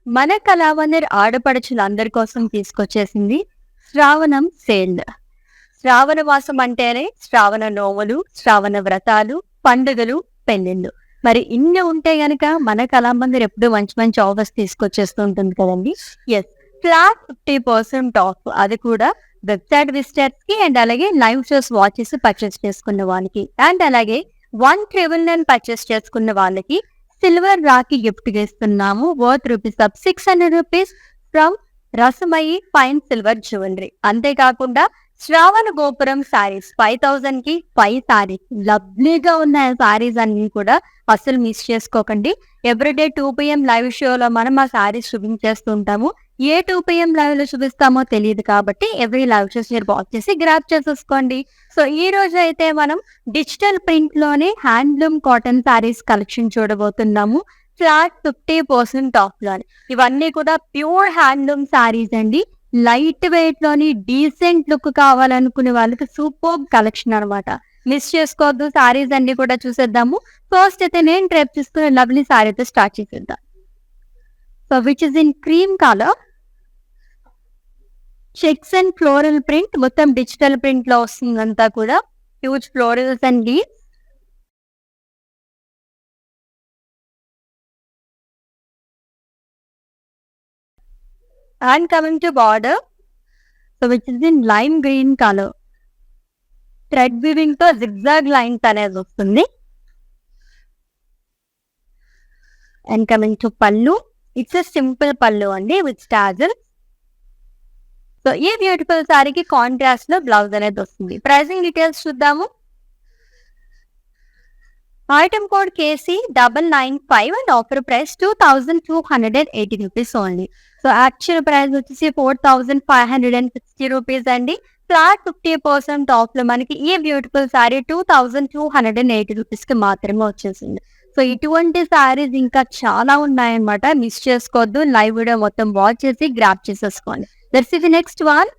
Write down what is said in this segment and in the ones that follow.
మన కళావందర్ ఆడపడుచులందరి కోసం తీసుకొచ్చేసింది శ్రావణం సేల్. శ్రావణ మాసం అంటేనే శ్రావణ నోములు, శ్రావణ వ్రతాలు, పండుగలు, పెళ్ళిళ్ళు. మరి ఇన్ని ఉంటే గనక మన కళామందిర్ ఎప్పుడు మంచి మంచి ఆఫర్స్ తీసుకొచ్చేస్తూ ఉంటుంది కదండి. యెస్. Flat 50% of. అది కూడా వెబ్‌సైట్ విజిటర్స్‌కి అండ్ అలాగే లైవ్ షోస్ వాచ్ చేసి పర్చేస్ చేసుకున్న వాళ్ళకి. అండ్ అలాగే 1999 పర్చేస్ చేసుకున్న వాళ్ళకి సిల్వర్ రాఖీ గిఫ్ట్‌గా ఇస్తున్నాము. Worth ₹600 from Rasamayi fine silver jewellery. అంతేకాకుండా శ్రావణ గోపురం శారీస్ 5000కి 5 శారీస్. లవ్లీగా ఉన్న శారీస్ అన్ని కూడా అస్సలు మిస్ చేసుకోకండి. ఎవ్రీడే 2 PM లైవ్ షోలో మనం ఆ శారీస్ చూపించేస్తూ ఉంటాము. ఏ 2 PM లైవ్‌లో చూపిస్తామో తెలీదు కాబట్టి ఎవ్రీ లైవ్ షోస్ మీరు వాచ్ చేసి గ్రాబ్ చేసేసుకోండి. సో ఈ రోజు అయితే మనం డిజిటల్ ప్రింట్‌లోనే హ్యాండ్లూమ్ కాటన్ శారీస్ కలెక్షన్ చూడబోతున్నాము. ఫ్లాట్ 50% ఆఫ్‌లోని. ఇవన్నీ కూడా ప్యూర్ హ్యాండ్లూమ్ శారీస్ అండి. లైట్ వెయిట్ లోని డీసెంట్ లుక్ కావాలనుకునే వాళ్ళకి సూపర్బ్ కలెక్షన్ అన్నమాట. మిస్ చేసుకోవద్దు. సారీస్ అన్ని కూడా చూసేద్దాము. ఫస్ట్ అయితే నేను డ్రేప్ చేసుకునే లవ్లీ సారీతో స్టార్ట్ చేసేద్దాం. So which is in cream colour, checks and floral print, మొత్తం డిజిటల్ ప్రింట్ లో వస్తుందంతా కూడా. Huge florals and leaves. And coming to border, so which is in lime green color. Thread weaving తో zigzag lines అనేది వస్తుంది. And coming to pallu, it's a simple pallu అండి with tassel. So ఈ beautiful సారీకి contrast లో blouse అనేది వస్తుంది. Pricing details చూద్దాము. Item code KC995 and offer price ₹2280 only. So actual price వచ్చేసి ₹4560 అండి. ఫ్లాట్ 50% ఆఫ్ లో మనకి ఈ బ్యూటిఫుల్ సారీ ₹2280 కి మాత్రమే వచ్చేసింది. సో ఇటువంటి సారీస్ ఇంకా చాలా ఉన్నాయన్నమాట. మిస్ చేసుకోవద్దు. లైవ్ వీడియో మొత్తం వాచ్ చేసి గ్రాప్ చేసేసుకోండి. That's the next one.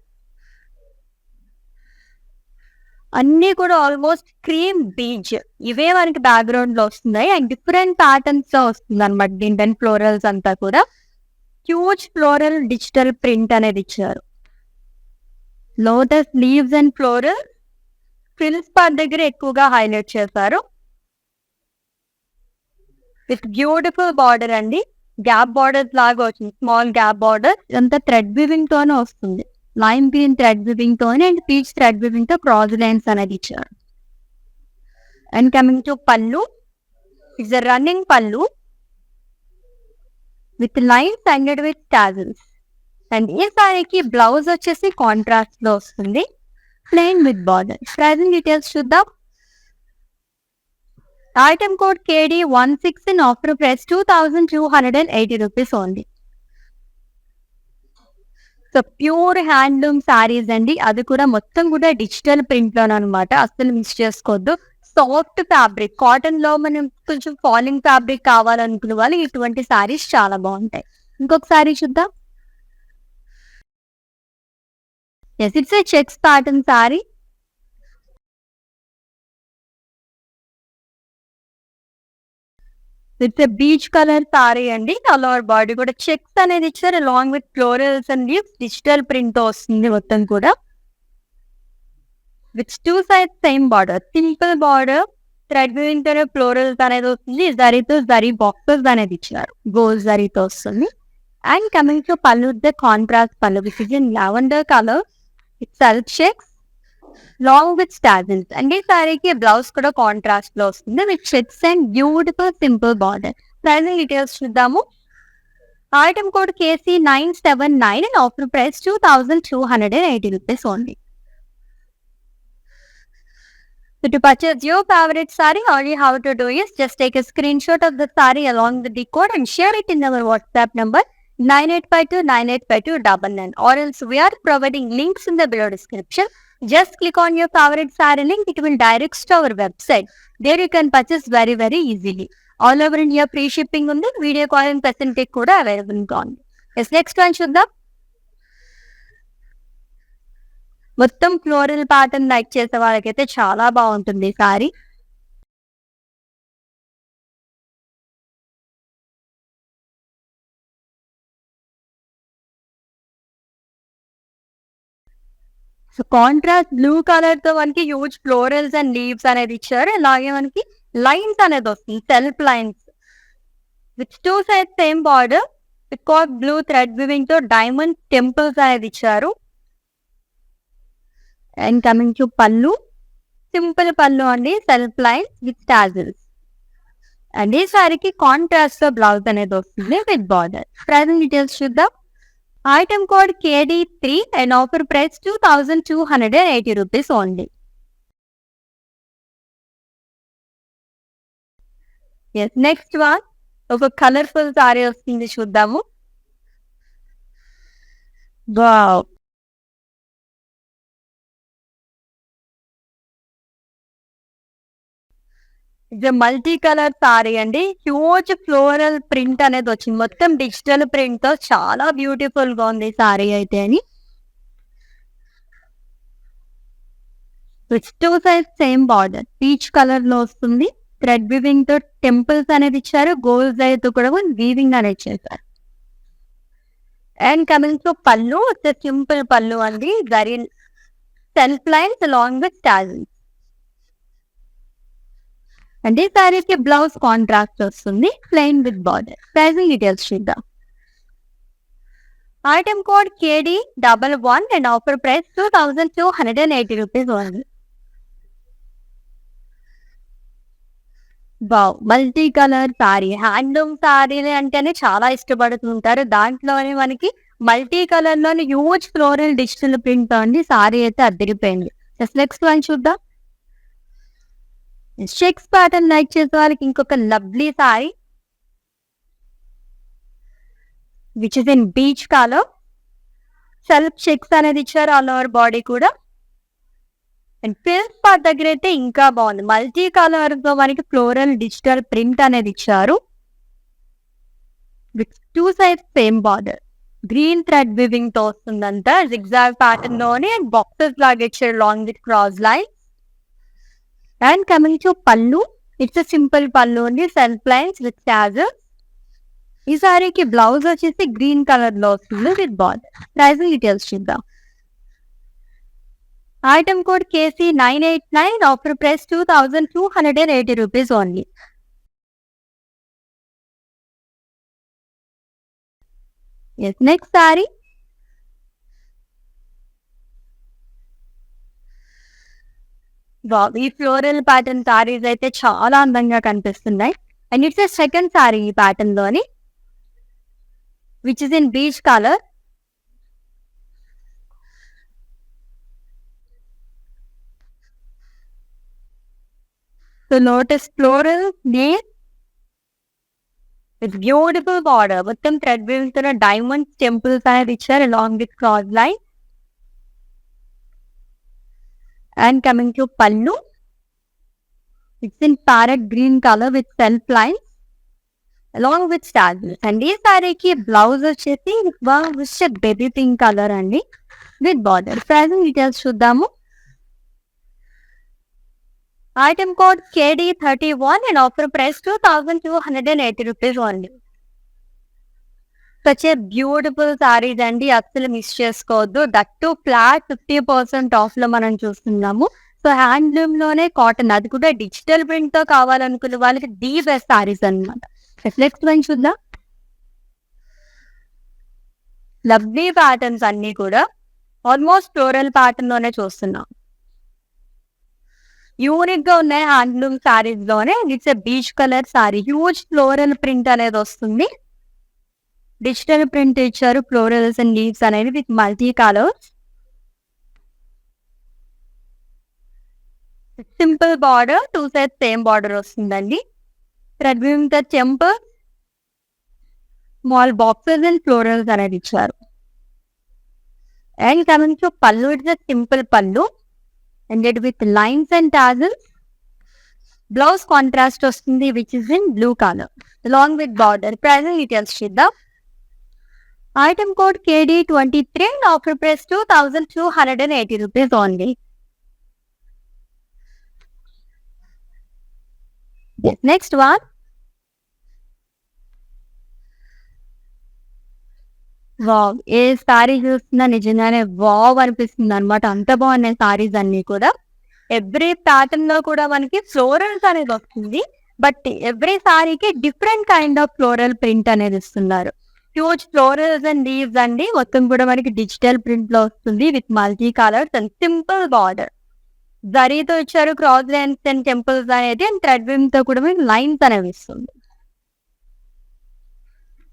అన్ని కూడా ఆల్మోస్ట్ క్రీమ్ బీజ్. ఇవే మనకి బ్యాక్గ్రౌండ్ లో వస్తున్నాయి అండ్ డిఫరెంట్ ప్యాటర్న్స్ లో వస్తుంది అనమాట. దీంట్లో ఫ్లోరల్స్ అంతా కూడా హ్యూజ్ ఫ్లోరల్ డిజిటల్ ప్రింట్ అనేది ఇచ్చారు. Lotus leaves and floral frills part దగ్గర ఎక్కువగా హైలైట్ చేశారు. విత్ బ్యూటిఫుల్ బార్డర్ అండి. గ్యాప్ బార్డర్స్ లాగా వచ్చింది. Small gap border. ఇదంతా థ్రెడ్ వీవింగ్ తోనే వస్తుంది. లైమ్ గ్రీన్ థ్రెడ్ వీవింగ్ తోనే అండ్ పీచ్ థ్రెడ్ వీవింగ్ తో క్రాస్ లైన్స్ అనేది ఇచ్చారు. And coming to pallu, it's a running pallu with lines and with tassels. And ఈ సారీకి బ్లౌజ్ వచ్చేసి కాంట్రాస్ట్ లో వస్తుంది, plain with border. Pricing details చూద్దాం. Item code KD16 in offer price ₹2280 only. So pure handloom saris అండి. అది కూడా మొత్తం కూడా డిజిటల్ ప్రింట్ లోనే అనమాట. అస్సలు మిస్ చేసుకోవద్దు. సాఫ్ట్ ఫ్యాబ్రిక్, కాటన్ లో మనం కొంచెం ఫాలింగ్ ఫ్యాబ్రిక్ కావాలనుకునే వాళ్ళు ఇటువంటి సారీస్ చాలా బాగుంటాయి. ఇంకొక సారీ చూద్దాం. Yes, it's a checks pattern sari. It's a peach colour sari అండి. ఆల్ ఓవర్ బాడీ కూడా చెక్స్ అనేది ఇచ్చారు along with florals and leaves. Digital print తో వస్తుంది మొత్తం కూడా. With 2 sides same border, simple border. Thread weaving తోనే ఫ్లోరల్స్ అనేది వస్తుంది. జరీతో జరీ బాక్సెస్ అనేది ఇచ్చారు. గోల్డ్ జరీతో వస్తుంది. And coming to pallu, the contrast pallu which is in lavender colour. It's self checks long with tassels. And ఈ సారీకి బ్లౌజ్ కూడా కాంట్రాస్ట్ లో వస్తుంది with checks and beautiful simple border. Pricing details చూద్దాము. Item code KC979 and offer price ₹2280 only. So to purchase your favorite saree, all you have to do is just take a screenshot of the saree along with the code and share it in our WhatsApp number 9852985299, or else we are providing links in the below description. Just click on your favorite saree link. It will direct to our website. There you can purchase very easily. All over India free shipping undi. Video call and present take kuda available ga undi. Yes, next one చూద్దాం. మొత్తం floral pattern like చేసే వాళ్ళకైతే చాలా బాగుంటుంది ఈ sorry. So contrast blue colour తో మనకి huge florals and leaves అనేది ఇచ్చారు. అలాగే మనకి లైన్స్ అనేది వస్తుంది, self lines with two side same border peacock blue thread weaving తో డైమండ్ టెంపుల్స్ అనేది ఇచ్చారు. And coming to pallu, simple pallu అండి, self lines with tassels. And ఈ సారీకి కాంట్రాస్ట్ తో బ్లౌజ్ అనేది వస్తుంది విత్ బార్డర్. ప్రైసింగ్ డీటెయిల్స్ చూద్దాం. Item code KD3 and offer price 2280 rupees only. Yes, next one ఒక కలర్ఫుల్ సారీ వస్తుంది, చూద్దాము. వావ్, ఇది మల్టీ కలర్ సారీ అండి. హ్యూజ్ ఫ్లోరల్ ప్రింట్ అనేది వచ్చింది, మొత్తం డిజిటల్ ప్రింట్ తో చాలా బ్యూటిఫుల్ గా ఉంది సారీ అయితే అని. Two size same border peach colour లో వస్తుంది. థ్రెడ్ వీవింగ్ తో టెంపుల్స్ అనేది ఇచ్చారు, గోల్డ్ తో కూడా వీవింగ్ అనేది చేశారు. And coming to pallu, simple pallu అండి, zari self lines along with tassels. And ఈ సారీకి బ్లౌజ్ కాంట్రాస్ట్ వస్తుంది, plain with border. Pricing details చూద్దాం. Item code KD11 and offer price 2280 rupees only. Wow, multi colour sari, handloom సారీలు అంటేనే చాలా ఇష్టపడుతుంటారు. దాంట్లోనే మనకి మల్టీ కలర్ లోని హ్యూజ్ ఫ్లోరల్ డిజిటల్ ప్రింట్ అండి, సారీ అయితే అదిరిపోయింది. జస్ట్ నెక్స్ట్ వన్ చూద్దాం. చెక్స్ ప్యాటర్న్ లైక్ చేసే వాళ్ళకి ఇంకొక lovely sorry which is in peach colour. Self checks అనేది ఇచ్చారు ఆల్ ఓవర్ బాడీ కూడా. అండ్ ఫేస్ పార్ట్ దగ్గర అయితే ఇంకా బాగుంది, మల్టీ కలర్ తో మనకి ఫ్లోరల్ డిజిటల్ ప్రింట్ అనేది ఇచ్చారు with two side same border. Green thread weaving తో వస్తుందంతా జిగ్జాగ్ ప్యాటర్న్ లోనే. అండ్ బాక్సెస్ లాగా ఇచ్చారు long with cross line. And coming to pallu, it's simple పళ్ళు ఉంది, సెల్ఫ్ లైన్స్ విత్ టాజర్స్. ఈ సారీకి బ్లౌజ్ వచ్చేసి గ్రీన్ కలర్ లో వస్తుంది విత్ బార్డర్. ప్రైసింగ్ డీటెయిల్స్ చూద్దాం. Item code KC989, offer price 2280 rupees only. Yes, next sari ఈ ఫ్లోరల్ ప్యాటర్న్ సారీస్ అయితే చాలా అందంగా కనిపిస్తున్నాయి. అండ్ ఇట్స్ సెకండ్ సారీ ఈ ప్యాటర్న్ లోని which is in peach colour. So lotus floral name with beautiful border, మొత్తం thread weaving తో డైమండ్ టెంపుల్స్ అనేది ఇచ్చారు along with cross line. And coming to pallu, it's in parrot green colour with self lines along with stars. And ఈ సారీకి blouse వచ్చేసి baby pink colour అండి with border. Pricing details చూద్దాము. Item code KD31 and offer price 2280 rupees only. Such a beautiful saris అండి, అస్సలు miss చేసుకోవద్దు. That to flat 50% off లో మనం చూస్తున్నాము. సో హ్యాండ్లూమ్ లోనే కాటన్, అది కూడా డిజిటల్ ప్రింట్ తో కావాలనుకున్న వాళ్ళకి ది బెస్ట్ సారీస్ అనమాట. నెక్స్ట్ వన్ చూద్దాం. లవ్లీ ప్యాటర్న్స్ అన్ని కూడా ఆల్మోస్ట్ ఫ్లోరల్ ప్యాటర్న్ లోనే చూస్తున్నాం. యూనిక్ గా ఉన్నాయి హ్యాండ్లూమ్ సారీస్ లోనే. It's a peach colour sari, huge floral print అనేది వస్తుంది. డిజిటల్ ప్రింట్ ఇచ్చారు, ఫ్లోరల్స్ అండ్ లీవ్స్ అనేవి with multi colours. Simple border, two side same border వస్తుందండి. థ్రెడ్ వీవింగ్ తో temple, small boxes and florals అనేది ఇచ్చారు. And coming to pallu, it's simple pallu and with lines and tassels. Blouse contrast వస్తుంది which is in blue colour along with border. Pricing details చూద్దాం. Item code KD23 and offer price 2280 rupees only. Next one wow! A sorry చూస్తున్నా నిజంగానే wow అనిపిస్తుంది అనమాట. అంత బాగున్నాయి సారీస్ అన్ని కూడా. ఎవ్రీ ప్యాటర్న్ లో కూడా మనకి ఫ్లోరల్స్ అనేది వస్తుంది. బట్ ఎవ్రీ సారీకి different kind of floral print అనేది ఇస్తున్నారు. హ్యూజ్ ఫ్లోరల్స్ అండ్ లీవ్స్ అండి. మొత్తం కూడా మనకి డిజిటల్ ప్రింట్ లో వస్తుంది with multi colours and simple border. జరీతో ఇచ్చారు క్రాస్ లైన్స్ అండ్ టెంపుల్స్ అనేది అండ్ థ్రెడ్ విమ్ తో కూడా మీకు లైన్స్ అనేవి ఇస్తుంది.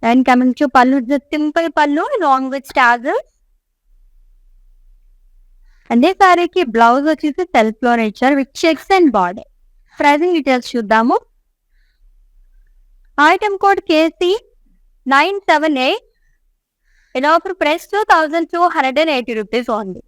And coming to pallu, simple pallu along with tassels. అదే సారీకి బ్లౌజ్ వచ్చేసి సెల్ఫ్ లోనే ఇచ్చారు with checks and border. Pricing details చూద్దాము. Item code KC 978. In offer price 2,280 rupees only.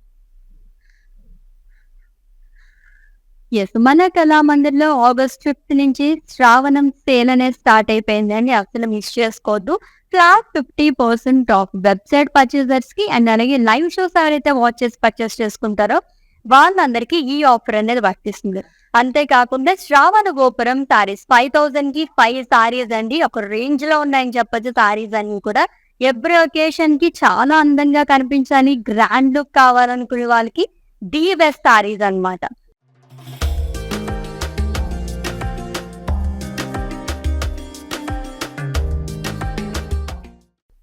Yes, మన కళామందిర్లో ఆగస్ట్ 5th నుంచి శ్రావణం సేల్ అనేది స్టార్ట్ అయిపోయిందండి. అసలు మిస్ చేసుకోవద్దు. ఫ్లాట్ 50% ఆఫ్ వెబ్సైట్ పర్చేజర్స్ కి అండ్ అలాగే లైవ్ షోస్ ఎవరైతే వాచ్ చేసి పర్చేస్ చేసుకుంటారో వాళ్ళందరికీ ఈ ఆఫర్ అనేది వర్తిస్తుంది. అంతేకాకుండా శ్రావణ గోపురం సారీస్ 5,000 కి 5 సారీస్ అండి. ఒక రేంజ్ లో ఉన్నాయని చెప్పొచ్చు. సారీస్ అన్ని కూడా ఎవ్రీ ఒకేషన్ కి చాలా అందంగా కనిపించాలి, గ్రాండ్ లుక్ కావాలనుకునే వాళ్ళకి ది బెస్ట్ సారీస్ అన్నమాట.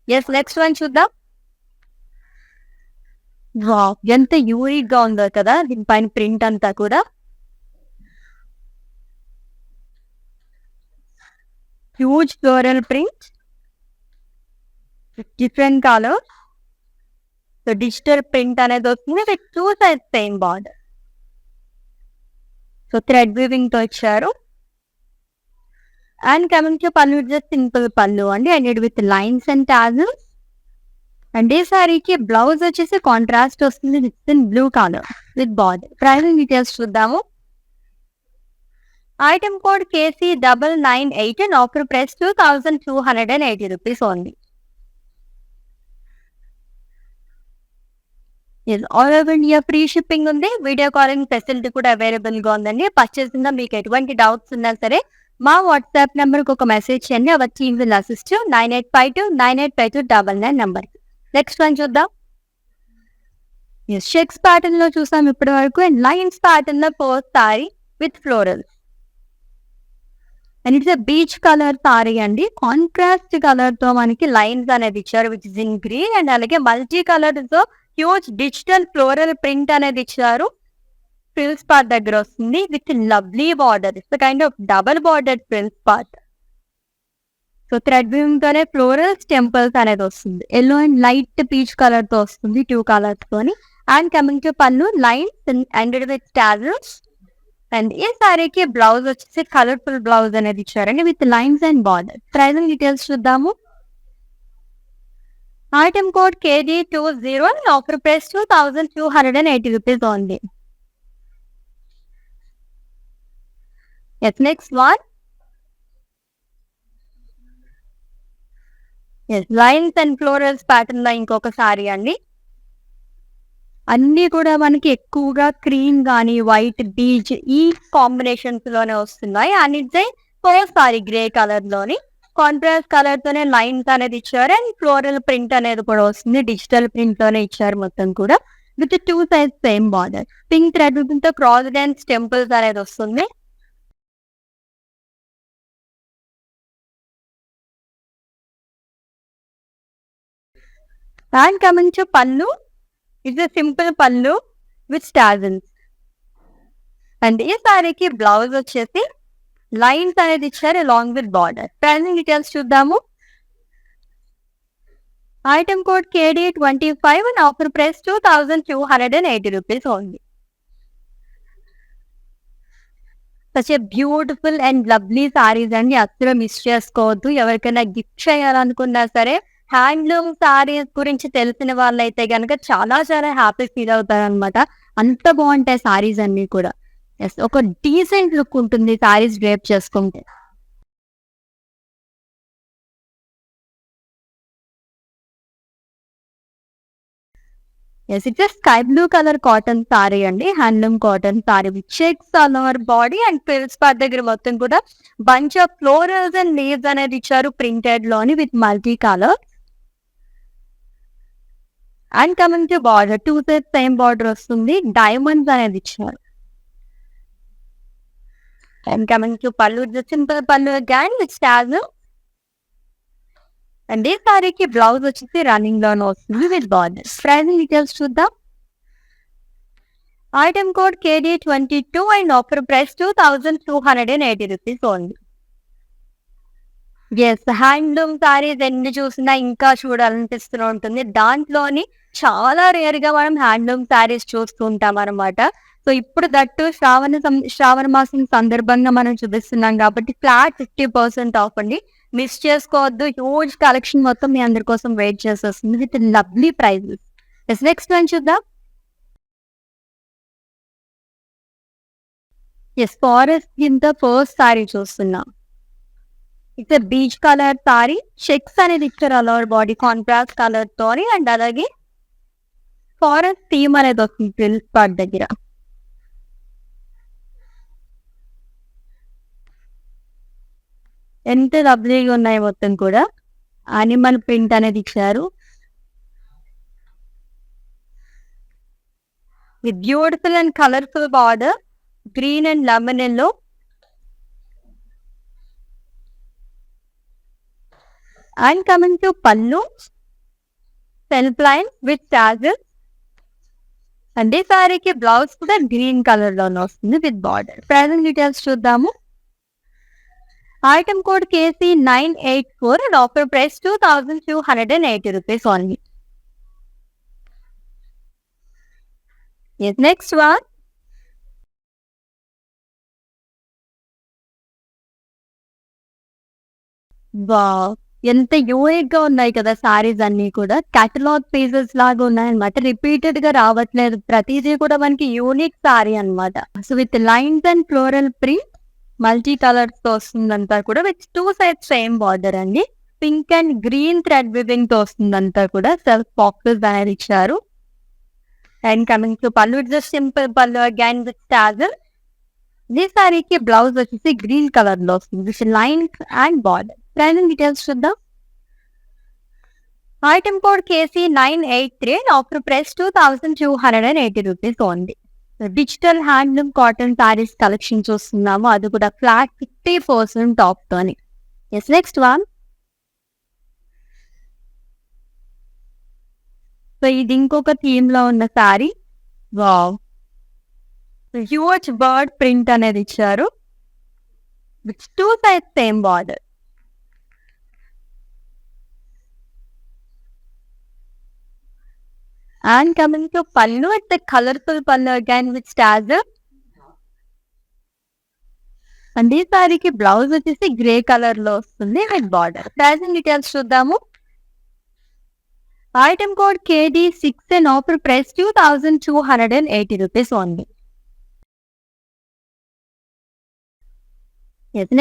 ఎస్, నెక్స్ట్ వన్ చూద్దాం. వావ్! ఎంత యూనిక్ గా ఉందో కదా దీనిపైన ప్రింట్ అంతా కూడా. Huge floral print, different colour. So digital print అనేది వస్తుంది with 2 sides same border. So thread weaving తో ఇచ్చారు. And coming to pallu, just simple pallu అండి. And with lines and tassels. And ఈ సారీకి బ్లౌజ్ వచ్చేసి కాంట్రాస్ట్ వస్తుంది with in blue colour with border. Pricing details చూద్దాము. Item code KC 998 and offer price 2,280 rupees only. All over India free shipping ఉంది. Video calling facility కూడా available గా ఉందండి. Purchasing మీకు ఎటువంటి డౌట్స్ ఉన్నా సరే మా వాట్సాప్ నెంబర్ కి ఒక మెసేజ్ చేయండి. Our team will assist. 9852985299 number. Next one చూద్దాం. చెక్స్ ప్యాటర్న్ లో చూసాం ఇప్పటి వరకు. అండ్ లైన్స్ ప్యాటర్న్ లో first sorry with florals. And it's peach colour sari అండి. కాంట్రాస్ట్ కలర్ తో మనకి లైన్స్ అనేది ఇచ్చారు which is in green. And అలాగే మల్టీ కలర్ తో హ్యూజ్ డిజిటల్ ఫ్లోరల్ ప్రింట్ అనేది ఇచ్చారు. ఫ్రిల్స్ పార్ట్ దగ్గర వస్తుంది with lovely border. It's kind of double border frills part. So thread weaving తోనే ఫ్లోరల్స్ టెంపుల్స్ అనేది వస్తుంది. Yellow and light peach colour తో వస్తుంది, 2 కలర్స్ తోని. And coming to pallu, lines and with tassels. And ఈ సారీకి బ్లౌజ్ వచ్చేసి కలర్ఫుల్ బ్లౌజ్ అనేది ఇచ్చారండి with lines and border. Pricing details చూద్దాము. Item code KD20 and offer price 2,280 rupees only. Yes, next one. Yes, lines and florals pattern లో ఇంకొక sorry అండి. అన్ని కూడా మనకి ఎక్కువగా క్రీమ్ గానీ వైట్ బీచ్ ఈ కాంబినేషన్స్ లోనే వస్తున్నాయి. And it's first sorry grey colour లోని కాంట్రాస్ట్ కలర్ తోనే లైన్స్ అనేది ఇచ్చారు. అండ్ ఫ్లోరల్ ప్రింట్ అనేది కూడా వస్తుంది. డిజిటల్ ప్రింట్ లోనే ఇచ్చారు మొత్తం కూడా with 2 sides same border. Pink thread తో క్రాస్ డాన్స్ టెంపుల్స్ అనేది వస్తుంది. And coming to pallu, it's a simple pallu with tassels. And ఈ సారీకి బ్లౌజ్ వచ్చేసి లైన్స్ అనేది ఇచ్చారు along with border. Pricing details చూద్దాము. Item code KD25 and offer price 2,280 rupees only. Such a beautiful and lovely saris అండి. అసలు మిస్ చేసుకోవద్దు. ఎవరికైనా గిఫ్ట్ చేయాలనుకున్నా సరే హ్యాండ్లూమ్ సారీస్ గురించి తెలిసిన వాళ్ళైతే కనుక చాలా చాలా హ్యాపీ ఫీల్ అవుతారు అనమాట. అంత బాగుంటాయి సారీస్ అన్ని కూడా. ఎస్, ఒక డీసెంట్ లుక్ ఉంటుంది సారీస్ డ్రేప్ చేసుకుంటే. Yes, it's sky blue colour cotton sari అండి. Handloom cotton sari with checks all over body and frills part దగ్గర మొత్తం కూడా bunch of florals and leaves అనేది ఇచ్చారు ప్రింటెడ్ లోని with multi colour. And coming to border, 2 sides same border వస్తుంది, diamonds అనేది ఇచ్చారు. And coming to pallu, simple pallu again with stars. And ఈ సారీకి బ్లౌజ్ వచ్చేసి రన్నింగ్ లోనే వస్తుంది విత్ బార్డర్. ప్రైసింగ్ డీటెయిల్స్ చూద్దాం. Item code KD22 and offer price 2280 rupees only. Yes, handloom saris ఎన్ని చూసినా ఇంకా చూడాలనిపిస్తూ ఉంటుంది. దాంట్లోని చాలా రేర్ గా మనం హ్యాండ్లూమ్ సారీస్ చూస్తూ ఉంటాం అనమాట. సో ఇప్పుడు దట్టు శ్రావణ మాసం సందర్భంగా మనం చూపిస్తున్నాం కాబట్టి ఫ్లాట్ 50% ఆఫ్ అండి. మిస్ చేసుకోవద్దు. హ్యూజ్ కలెక్షన్ మొత్తం మీ అందరి కోసం వెయిట్ చేసేస్తుంది with lovely prizes. Yes, next one చూద్దాం. ఎస్, ఫారెస్ట్ కింద ఫస్ట్ సారీ చూస్తున్నాం. It's peach colour sari, checks అనేది ఇచ్చారు అలవర్ బాడీ కాంట్రాస్ట్ కలర్ తోని. అండ్ అలాగే ఫారెస్ట్ థీమ్ అనేది వస్తుంది ఫ్రిల్స్ పార్ట్ దగ్గర. ఎంత లవ్లీగా ఉన్నాయి మొత్తం కూడా. అనిమల్ ప్రింట్ అనేది ఇచ్చారు with beautiful and colourful border, green and lemon yellow. And coming to pallu, self line with tassels. And ఈ సారీకి బ్లౌజ్ కూడా గ్రీన్ కలర్ లోనే వస్తుంది విత్ బార్డర్. ప్రైసింగ్ డీటెయిల్స్ చూద్దాము. Item code KC984 and offer price 2280 rupees only. Next one. Wow, ఎంత unique గా ఉన్నాయి కదా సారీస్ అన్ని కూడా. కేటలాగ్ పీసెస్ లాగా ఉన్నాయన్నమాట. రిపీటెడ్ గా రావట్లేదు, ప్రతిదీ కూడా మనకి యూనిక్ సారీ అన్నమాట. So with lines and floral print, multi colours తో వస్తుందంతా కూడా విత్ 2 సైడ్స్ సేమ్ బార్డర్ అండి. Pink and green thread weaving తో వస్తుందంతా కూడా. సెల్ఫ్ బాక్సెస్ అనేది ఇచ్చారు. And coming to pallu, just simple pallu again with tassel. ఈ సారీకి బ్లౌజ్ వచ్చేసి గ్రీన్ కలర్ లో వస్తుంది with lines and border. Pricing details చూద్దాం. Item code KC983 and offer price 2280 rupees only. Digital handloom cotton saris collection చూస్తున్నాము, అది కూడా ఫ్లాట్ 50% ఆఫ్ తోని. Yes, next one. సో ఇది ఇంకొక థీమ్ లో ఉన్న sari. Wow, huge bird print అనేది ఇచ్చారు with 2 sides same border. And coming to pallu, it's colourful pallu again with stars. And ఈ సారీకి బ్లౌజ్ వచ్చేసి గ్రే కలర్ లో వస్తుంది విత్ బార్డర్. ప్రైసింగ్ డీటెయిల్స్ చూద్దాము. Item code KD6 and offer price 2280 rupees only.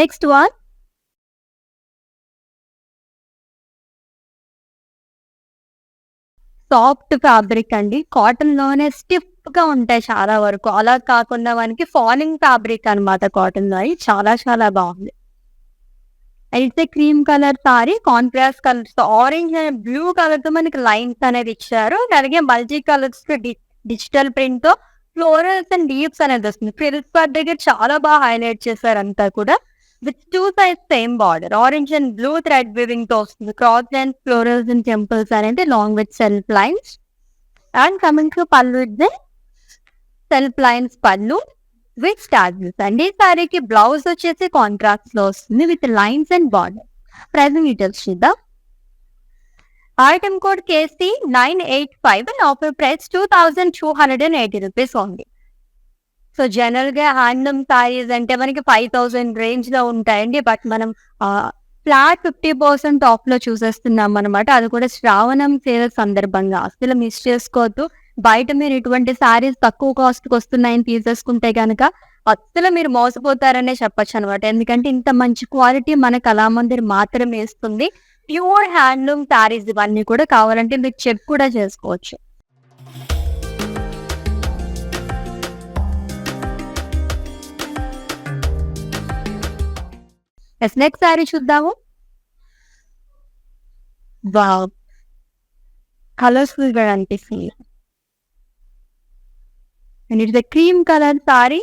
Next one. Soft fabric అండి, cotton లోనే stiff గా ఉంటాయి చాలా వరకు. అలా కాకుండా మనకి ఫాలింగ్ ఫ్యాబ్రిక్ అనమాట కాటన్ లో. చాలా చాలా బాగుంది. అయితే cream colour sari, contrast colours, orange and blue colour తో మనకి లైన్స్ అనేది ఇచ్చారు. అలాగే మల్టీ కలర్స్ డిజిటల్ ప్రింట్ తో ఫ్లోరల్స్ అండ్ లీవ్స్ అనేది వస్తుంది. ఫ్రిల్స్ పార్ట్ దగ్గర చాలా బాగా హైలైట్ చేశారు అంతా కూడా with 2 sides same border. Orange and blue thread weaving తో వస్తుంది. Cross and florals and temples అనేది along with self lines. And coming to pallu, self lines pallu with stars. And ఈ సారీకి బ్లౌజ్ వచ్చేసి కాంట్రాస్ట్ లో వస్తుంది with lines and border. Pricing details చూద్దాం. Item code KC985 and offer price 2280 rupees only. So general గా handloom saris అంటే మనకి 5000 range లో ఉంటాయండి. బట్ మనం ఫ్లాట్ 50% ఆఫ్ లో చూసేస్తున్నాం అనమాట. అది కూడా శ్రావణం సేల్ సందర్భంగా. అసలు మిస్ చేసుకోవద్దు. బయట మీరు ఇటువంటి సారీస్ తక్కువ కాస్ట్ కి వస్తున్నాయని తీసేసుకుంటే కనుక అసలు మీరు మోసపోతారనే చెప్పొచ్చు అనమాట. ఎందుకంటే ఇంత మంచి క్వాలిటీ మన కళామందిర్ మాత్రమే ఇస్తుంది. ప్యూర్ హ్యాండ్లూమ్ సారీస్ ఇవన్నీ కూడా. కావాలంటే మీరు చెక్ కూడా చేసుకోవచ్చు. నెక్స్ట్ సారీ చూద్దాము. వావ్, కలర్ఫుల్ గా అనిపిస్తుంది. And it's cream colour sari,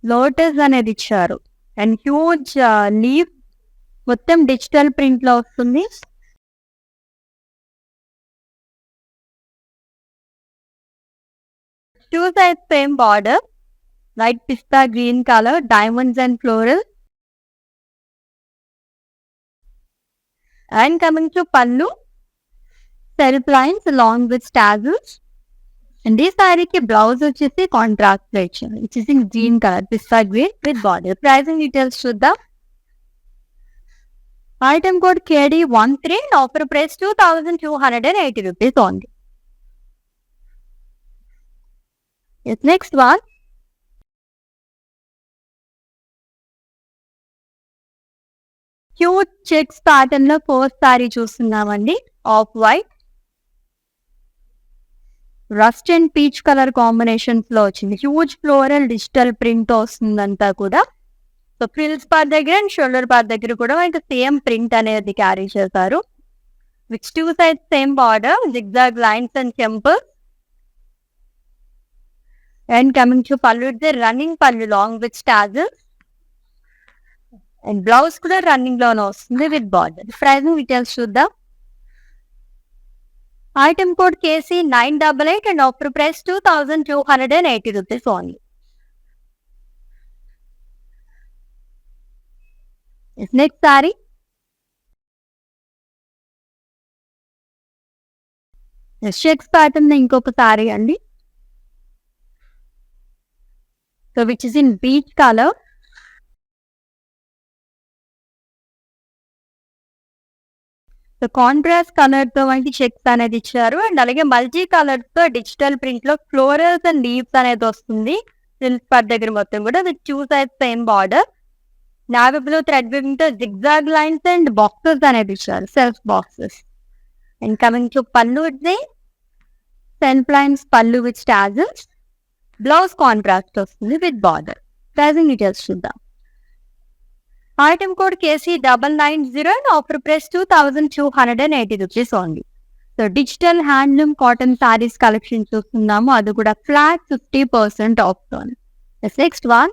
lotus అనేది ఇచ్చారు అండ్ హ్యూజ్ లీవ్, మొత్తం డిజిటల్ ప్రింట్ లో వస్తుంది. Two sides same border, light pista green colour, diamonds and floral. And coming to pallu, self lines along with tassels. And ఈ సారీకి blouse వచ్చేసి కాంట్రాస్ట్ లో ఇచ్చారు, వచ్చేసి green colour pista green with border. Pricing details చూద్దాం. Item code KD13, offer price 2280 rupees only. Yes, next one. Cute checks pattern లో first sorry చూస్తున్నామండి. Off white, rust and peach colour combinations లో వచ్చింది. Huge floral digital print వస్తుందంతా కూడా. So frills part దగ్గర and shoulder part దగ్గర కూడా మనకి same print అనేది క్యారీ చేశారు. Which two sides same border, zigzag lines and temples. And coming to పళ్ళు, రన్నింగ్ పళ్ళు along with tassels. And blouse కూడా రన్నింగ్ లోనే వస్తుంది విత్ బార్డర్. ప్రైసింగ్ డీటెయిల్స్ చూద్దాం. Item code KC988 and offer price 2280 rupees only. Next sari, checks pattern ఇంకొక sorry అండి. So which is in peach colour. So contrast colour తో మనకి checks అనేది ఇచ్చారు అండ్ అలాగే మల్టీ కలర్ తో డిజిటల్ ప్రింట్ లో ఫ్లోరల్స్ అండ్ లీవ్స్ అనేది వస్తుంది. సిల్క్ పార్ట్ దగ్గర మొత్తం కూడా with two sides same border, navy blue thread weaving తో జిగ్జాగ్ లైన్స్ అండ్ బాక్సెస్ అనేది ఇచ్చారు, self boxes. And coming to pallu, self lines pallu with tassels. Blouse contrast వస్తుంది విత్ బార్డర్. ప్రైసింగ్ డీటెయిల్స్ చూద్దాం. Item code KC990 and offer price 2280 rupees only. So digital handloom cotton saris collection చూస్తున్నాము, అది కూడా flat 50% off తో. Next one,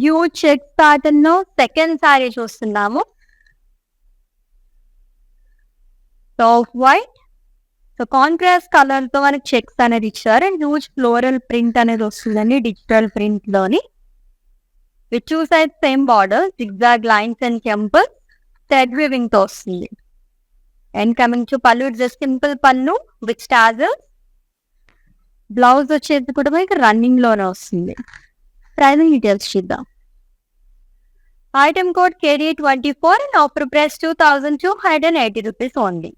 huge check pattern లో second sari చూస్తున్నాము. Off white, so contrast colour తో మనకి చెక్స్ అనేది ఇచ్చారు అండ్ హ్యూజ్ ఫ్లోరల్ ప్రింట్ అనేది వస్తుందండి డిజిటల్ ప్రింట్ లోని. With two sides same border, zigzag lines and temples, thread weaving తో వస్తుంది. And coming to pallu, simple pallu with tassels. Blouse వచ్చేది కూడా మనకి రన్నింగ్ లోనే వస్తుంది. ప్రైసింగ్ డీటెయిల్స్ చూద్దాం. Item code KD24 and offer price 2280 rupees only.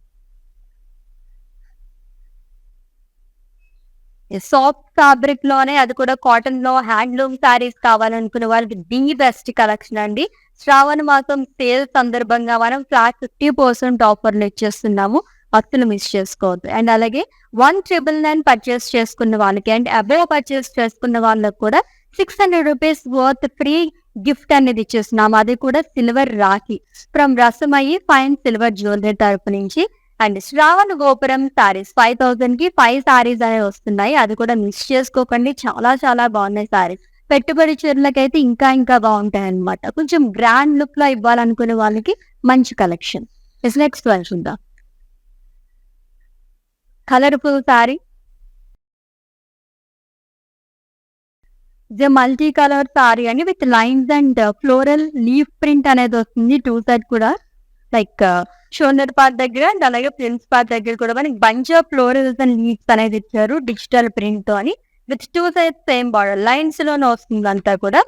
Soft fabric లోనే, అది కూడా కాటన్ లో హ్యాండ్లూమ్ సారీస్ కావాలనుకునే వాళ్ళకి ది బెస్ట్ కలెక్షన్ అండి. శ్రావణ మాసం సేల్ సందర్భంగా మనం ఫ్లాట్ 50% ఆఫర్లు ఇచ్చేస్తున్నాము, అస్సలు మిస్ చేసుకోవద్దు. అండ్ అలాగే 1999 పర్చేస్ చేసుకున్న వాళ్ళకి అండ్ అబోవ్ పర్చేస్ చేసుకున్న వాళ్ళకి కూడా 600 rupees వర్త్ ఫ్రీ గిఫ్ట్ అనేది ఇచ్చేస్తున్నాము, అది కూడా silver Rakhi from Rasamayi fine silver jewellery తరపు నుంచి. అండ్ శ్రావణ గోపురం సారీస్ 5000 కి 5 సారీస్ అనేవి వస్తున్నాయి, అది కూడా మిస్ చేసుకోకండి. చాలా చాలా బాగున్నాయి సారీస్. పెట్టుబడి చీరలకైతే ఇంకా ఇంకా బాగుంటాయి అనమాట. కొంచెం గ్రాండ్ లుక్ లో ఇవ్వాలనుకునే వాళ్ళకి మంచి కలెక్షన్. నెక్స్ట్ వన్ చూద్దాం. Colourful sari, multi colour sari అని with lines and floral leaf print అనేది వస్తుంది. టూ సైడ్ కూడా లైక్ షోల్డర్ పార్ట్ దగ్గర అండ్ అలాగే ప్రిన్స్ పార్ట్ దగ్గర కూడా మనకి bunch of florals and leaves అనేది ఇచ్చారు డిజిటల్ ప్రింట్ తో అని. With two sides same border lines లోనే వస్తుంది అంతా కూడా.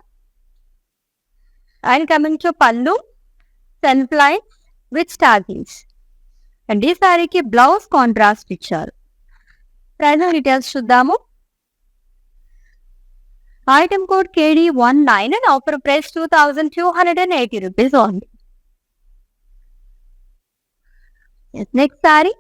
And coming to pallu, self lines with startings. And ఈ సారీకి బ్లౌజ్ కాంట్రాస్ట్ ఇచ్చారు. ప్రైస్ డీటెయిల్స్ చూద్దాము. Item code KD19 and offer price 2280 rupees only. Next sari,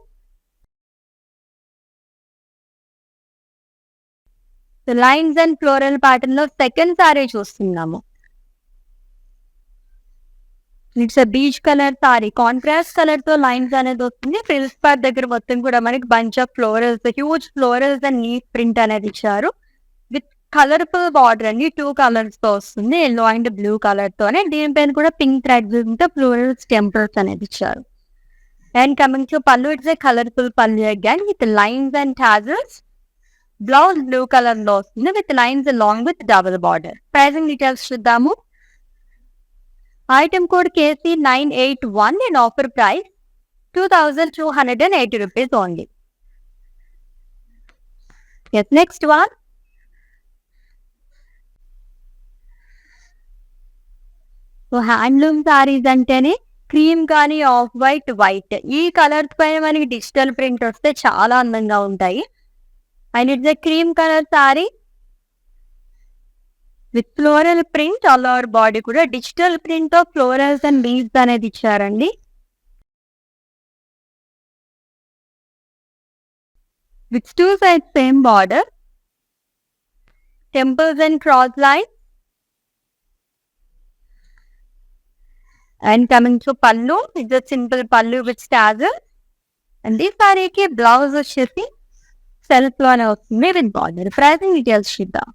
lines and floral pattern లో second sari చూస్తున్నాము. It's peach colour sari, contrast colour తో lines అనేది వస్తుంది. Frills part దగ్గర మొత్తం కూడా మనకి bunch of florals, huge florals and neat print అనేది ఇచ్చారు. విత్ కలర్ఫుల్ బార్డర్ అండి, 2 కలర్స్ తో వస్తుంది, ఎల్లో అండ్ బ్లూ కలర్ తోనే. దీనిపైన కూడా పింక్ థ్రెడ్ తో ఫ్లోరల్స్ టెంపుల్స్ అనేది ఇచ్చారు. And coming to pallu, it's a colourful pallu again with lines and tassels. Blouse blue colour లో వస్తుంది with lines along with double border. Pricing details చూద్దాము. Item code KC981 and offer price 2,280 rupees only. Yes, next one. So handloom saris అంటేనే cream కానీ off white, white ఈ colours పైన మనకి digital print వస్తే చాలా అందంగా ఉంటాయి. And it's a cream colour sari with floral print. All over body కూడా డిజిటల్ ప్రింట్ తో ఫ్లోరల్స్ అండ్ లీవ్స్ అనేది ఇచ్చారండి. With 2 sides same border, temples and cross line. And coming to pallu, it's a simple పల్లు with స్టాజర్. And ఈ సారీకి blouse వచ్చేసి self లోనే వస్తుంది విత్ బార్డర్. ప్రైసింగ్ డీటెయిల్స్ చూద్దాం.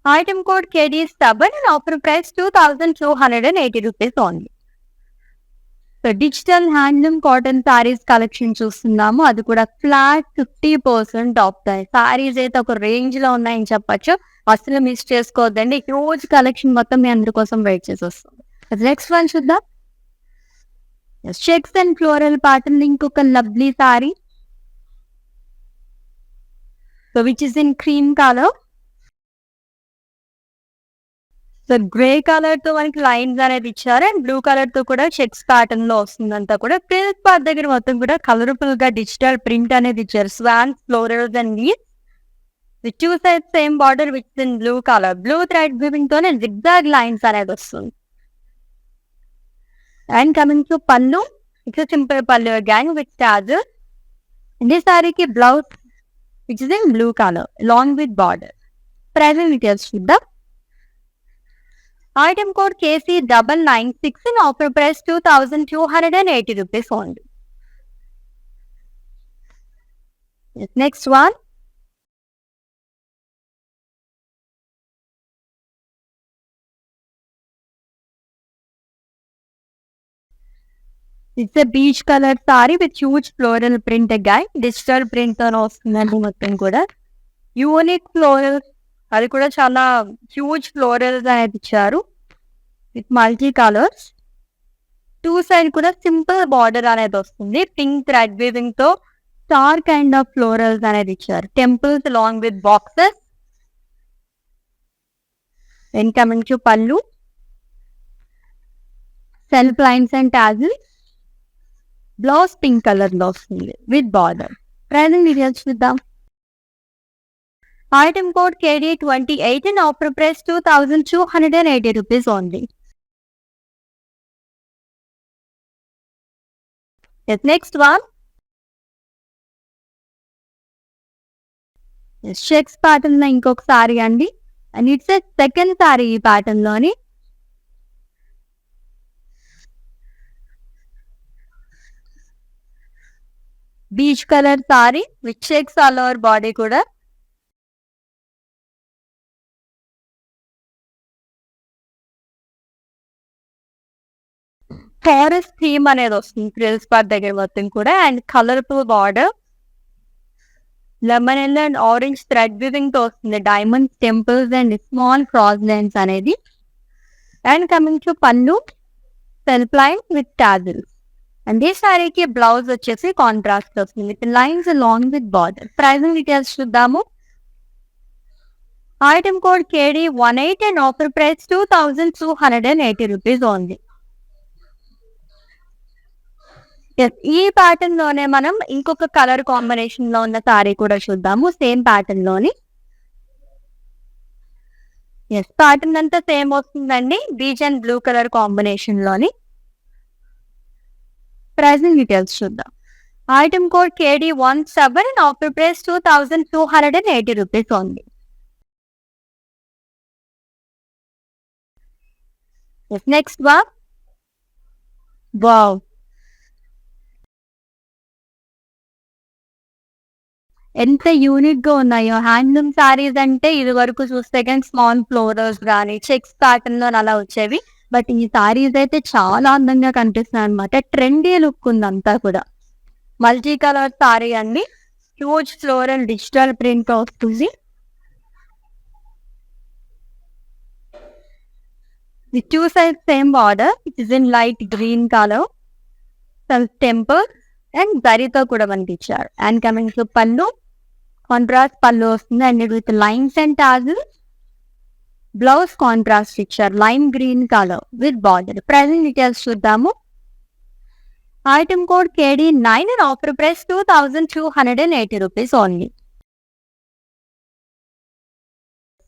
Item code KD7 and offer price 2,280 rupees only. So digital handloom cotton saris collection చూస్తున్నాము, అది కూడా ఫ్లాట్ 50% ఆఫ్. సారీస్ అయితే ఒక రేంజ్ లో ఉన్నాయని చెప్పచ్చు, అసలు మిస్ చేసుకోవద్దండి. హ్యూజ్ కలెక్షన్ మొత్తం మీ అందరి కోసం వెయిట్ చేసి వస్తుంది. నెక్స్ట్ వన్ చూద్దాం. చెక్స్ అండ్ ఫ్లోరల్ ప్యాటర్న్ ఇంకొక lovely sorry, so which is in cream colour. So grey colour తో మనకి లైన్స్ అనేది ఇచ్చారు అండ్ బ్లూ కలర్ తో కూడా చెక్స్ ప్యాటర్న్ లో వస్తుంది. అంతా కూడా ప్రిల్స్ పార్ట్ దగ్గర మొత్తం కూడా కలర్ఫుల్ గా డిజిటల్ ప్రింట్ అనేది ఇచ్చారు. Swans, florals and leaves with 2 sides same border with in blue colour. Blue thread weaving తోనే జిగ్జాగ్ లైన్స్ అనేది వస్తుంది. And coming to pallu, it's simple pallu again with tassel. ఈ సారీకి blouse which is in blue colour along with border. Pricing details చూద్దాం. Item code KC996 and offer price 2,280 rupees only. Yes, next one. It's a beach color saree with huge floral print again. Digital print on వస్తుందండి మొత్తం కూడా. Unique florals, అది కూడా చాలా huge florals అనేది ఇచ్చారు with multi colours. 2 sides కూడా simple border అనేది వస్తుంది. పింక్ థ్రెడ్ వీవింగ్ తో స్టార్ కైండ్ ఆఫ్ ఫ్లోరల్స్ అనేది ఇచ్చారు. Temples along with boxes. And coming to pallu, self lines and tassels. Blouse pink colour లో వస్తుంది విత్ బార్డర్. ప్రైసింగ్ డీటెయిల్స్ చూద్దాం. Item code KD28 and offer price 2,280 rupees only. Yes, next one. Yes, checks pattern లో ఇంకొక sorry అండి, and it's a second sari ఈ pattern లోని. Beach colour sari with checks all over body కూడా. Forest theme అనేది వస్తుంది frills part దగ్గర మొత్తం కూడా. And colourful border, lemon yellow and orange thread weaving తో వస్తుంది. Diamonds, temples and small cross lines అనేది. And coming to pallu, self line with tassels. And ఈ సారీకి బ్లౌజ్ వచ్చేసి కాంట్రాస్ట్ వస్తుంది with lines along with border. Pricing details చూద్దాము. Item code KD18 and offer price 2,280 rupees only. ఈ pattern లోనే మనం ఇంకొక కలర్ కాంబినేషన్ లో ఉన్న సారీ కూడా చూద్దాము, సేమ్ ప్యాటర్న్ లోని. ఎస్, ప్యాటర్న్ అంతా సేమ్ వస్తుందండి, beach and blue colour combination లోని. ప్రైసింగ్ డీటెయిల్స్ చూద్దాం. Item code KD17 and offer price 2,280 rupees only. Yes, next one. Wow! ఎంత యూనిక్‌గా ఉన్నాయో. హ్యాండ్లూమ్ శారీస్ అంటే ఇదివరకు చూస్తే గాని స్మాల్ ఫ్లోరల్స్ గాని, చెక్స్ ప్యాటర్న్‌లో అలా వచ్చేవి. బట్ ఈ శారీస్ అయితే చాలా అందంగా కనిపిస్తున్నాయన్నమాట. ట్రెండీ లుక్ ఉందంతా కూడా. మల్టీ కలర్ శారీ అండి. హ్యూజ్ ఫ్లోరల్ డిజిటల్ ప్రింట్ వస్తుంది. The two sides same border. It is in light green color. Self temper and జరీతో కూడా మనకి ఇచ్చారు. And coming to pallu, contrast pallu వస్తుంది and with lines and tassels. Blouse contrast ఇచ్చారు. Lime green colour with border. Pricing details చూద్దాము. Item code KD9 and offer price 2280 rupees only.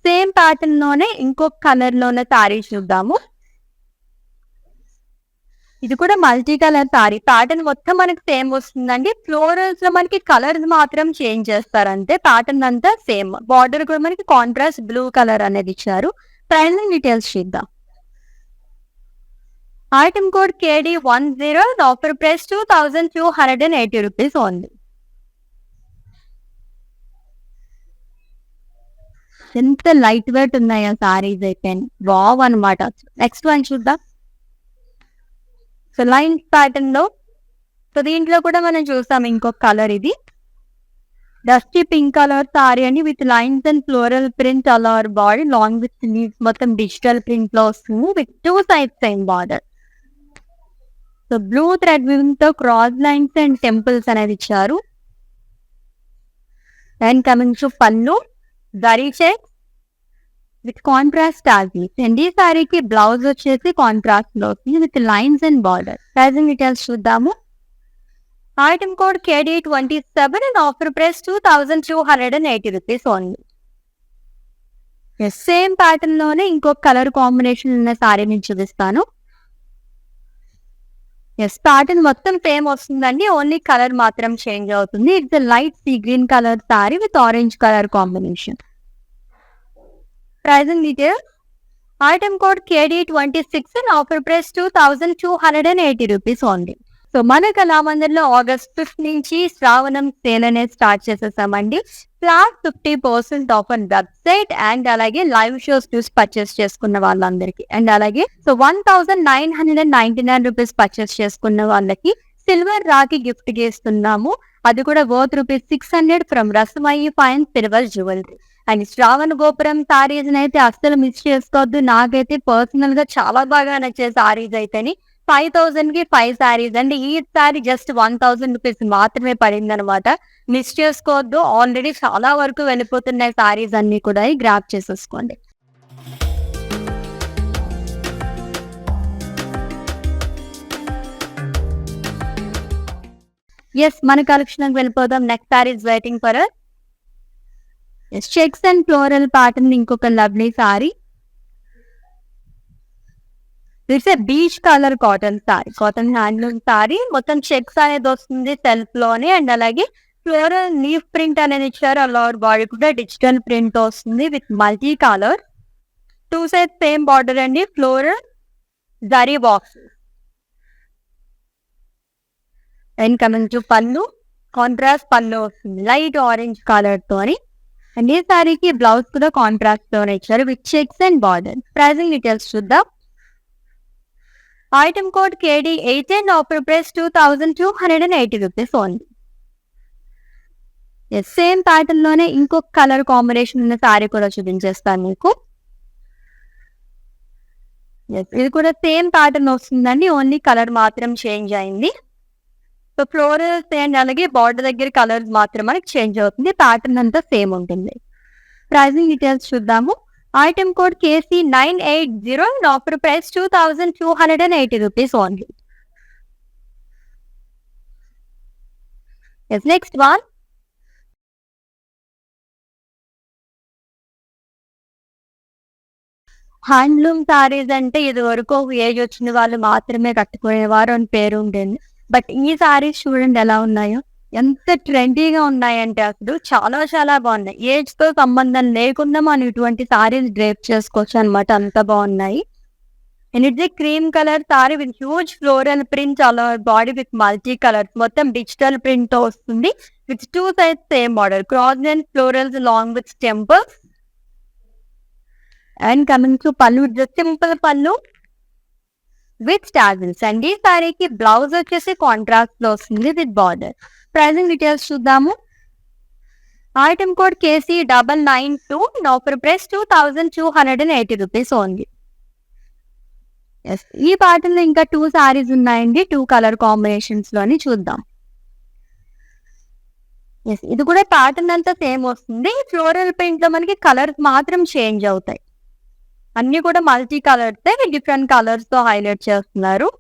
Same pattern లోనే ఇంకొక colour లోనే శారీ చూద్దాము. ఇది కూడా మల్టీ కలర్ శారీ. ప్యాటర్న్ మొత్తం మనకి సేమ్ వస్తుందండి. ఫ్లోరల్స్ లో మనకి కలర్స్ మాత్రం చేంజ్ చేస్తారు అంతే. ప్యాటర్న్ అంతా సేమ్. బార్డర్ కూడా మనకి కాంట్రాస్ట్ బ్లూ కలర్ అనేది ఇచ్చారు. ప్రైసింగ్ డీటెయిల్స్ చూద్దాం. Item code KD10 and offer price 2280 rupees only. ఎంత లైట్ వెయిట్ ఉన్నాయో సారీస్ అయితే వావ్ అనమాట. నెక్స్ట్ వన్ చూద్దాం. సో లైన్ ప్యాటర్న్ లో, సో దీంట్లో కూడా మనం చూస్తాం ఇంకొక కలర్. ఇది డస్టీ పింక్ కలర్ సారీ అని with lines and floral print all over body along with sleeves మొత్తం డిజిటల్ ప్రింట్ లో వస్తుంది with two sides same border. So blue thread weaving తో క్రాస్ లైన్స్ అండ్ టెంపుల్స్ అనేది ఇచ్చారు. And coming to pallu, zari checks with contrast tassels. And ఈ సారీకి blouse వచ్చేసి contrast లో వస్తుంది with lines and border. Pricing details చూద్దాము. Item code KD27 and offer price 2280 rupees only. Same pattern లోనే ఇంకొక కలర్ కాంబినేషన్ ఉన్న సారీ నేను చూపిస్తాను. ప్యాటర్న్ మొత్తం సేమ్ వస్తుందండి. ఓన్లీ కలర్ మాత్రం చేంజ్ అవుతుంది. It's light sea green colour sari with orange colour combination. Pricing details. Item code KD26 and offer price 2280 rupees only. So మన కళామందిర్లో August 5th నుంచి శ్రావణం సేల్ అనేది స్టార్ట్ చేసేసామండి. Flat 50% off on website and అలాగే live shows చూసి purchase చేసుకున్న వాళ్ళందరికీ. And అలాగే సో 1999 రూపీస్ పర్చేస్ చేసుకున్న వాళ్ళకి సిల్వర్ రాఖీ గిఫ్ట్ గా ఇస్తున్నాము. అది కూడా worth ₹600 from Rasamayi fine silver jewellery. And Shravana Gopuram saris అయితే అస్సలు మిస్ చేసుకోవద్దు. నాకైతే పర్సనల్ గా చాలా బాగా నచ్చే సారీస్ అయితేని 5000 కి 5 సారీస్ అండి. ఈ సారీ జస్ట్ 1000 రూపీస్ మాత్రమే పడింది అనమాట. మిస్ చేసుకోవద్దు. ఆల్రెడీ చాలా వరకు వెళ్ళిపోతున్నాయి సారీస్ అన్ని కూడా. గ్రాప్ చేసేసుకోండి. మన కలెక్షన్ వెళ్ళిపోదాం. Next saris waiting for checks and floral pattern ఇంకొక lovely sari. It's peach colour cotton sari, cotton handloom sari. మొత్తం చెక్స్ అనేది వస్తుంది సెల్ఫ్ లోనే. అండ్ అలాగే ఫ్లోరల్ లీఫ్ ప్రింట్ అనేది ఇచ్చారు. అలవర్ బాడీ కూడా డిజిటల్ ప్రింట్ వస్తుంది with multi colour. Two side same border అండి. Floral zari box. And coming to pallu, contrast pallu వస్తుంది లైట్ ఆరెంజ్ కలర్ తోని. అండ్ ఈ సారీకి బ్లౌజ్ కూడా కాంట్రాస్ట్ తోనే ఇచ్చారు with checks and border. Pricing details చూద్దాం. Item code KD18 offer price 2280 rupees only. Same pattern లోనే ఇంకొక కలర్ కాంబినేషన్ ఉన్న సారీ కూడా చూపించేస్తాను మీకు. ఇది కూడా సేమ్ ప్యాటర్న్ వస్తుందండి. ఓన్లీ కలర్ మాత్రం చేంజ్ అయింది. సో ఫ్లోరల్స్ అండ్ అలాగే బార్డర్ దగ్గర కలర్స్ మాత్రం మనకి చేంజ్ అవుతుంది. ప్యాటర్న్ అంతా సేమ్ ఉంటుంది. ప్రైసింగ్ డీటెయిల్స్ చూద్దాము. Item code KC980 and offer price 2280 rupees only. Next one. Handloom saris అంటే ఇది వరకు ఏజ్ వచ్చిన వాళ్ళు మాత్రమే కట్టుకునేవారు అని పేరు ఉండేది. బట్ ఈ సారీస్ చూడండి ఎలా ఉన్నాయో. ఎంత ట్రెండీగా ఉన్నాయంటే అసలు చాలా చాలా బాగున్నాయి. ఏజ్ తో సంబంధం లేకుండా మనం ఇటువంటి సారీస్ డ్రేప్ చేసుకోవచ్చు అనమాట. అంత బాగున్నాయి. And it's a cream color saree with huge floral print all over body with multi colors. మొత్తం digital print తో వస్తుంది. With two sides same border. Cross and florals along with temples. And coming to pallu, just simple pallu with tassels. And ఈ సారీకి blouse వచ్చేసి contrast లో వస్తుంది with border. Pricing details చూద్దాము. Item code KC 992, offer price 2280 rupees only. ఈ pattern ఇంకా 2 సారీస్ ఉన్నాయండి, 2 colour combinations లోని చూద్దాం. ఇది కూడా ప్యాటర్న్ అంతా సేమ్ వస్తుంది. ఫ్లోరల్ ప్రింట్ లో మనకి కలర్స్ మాత్రం చేంజ్ అవుతాయి. అన్ని కూడా మల్టీ కలర్స్ డిఫరెంట్ కలర్స్ తో హైలైట్ చేస్తున్నారు.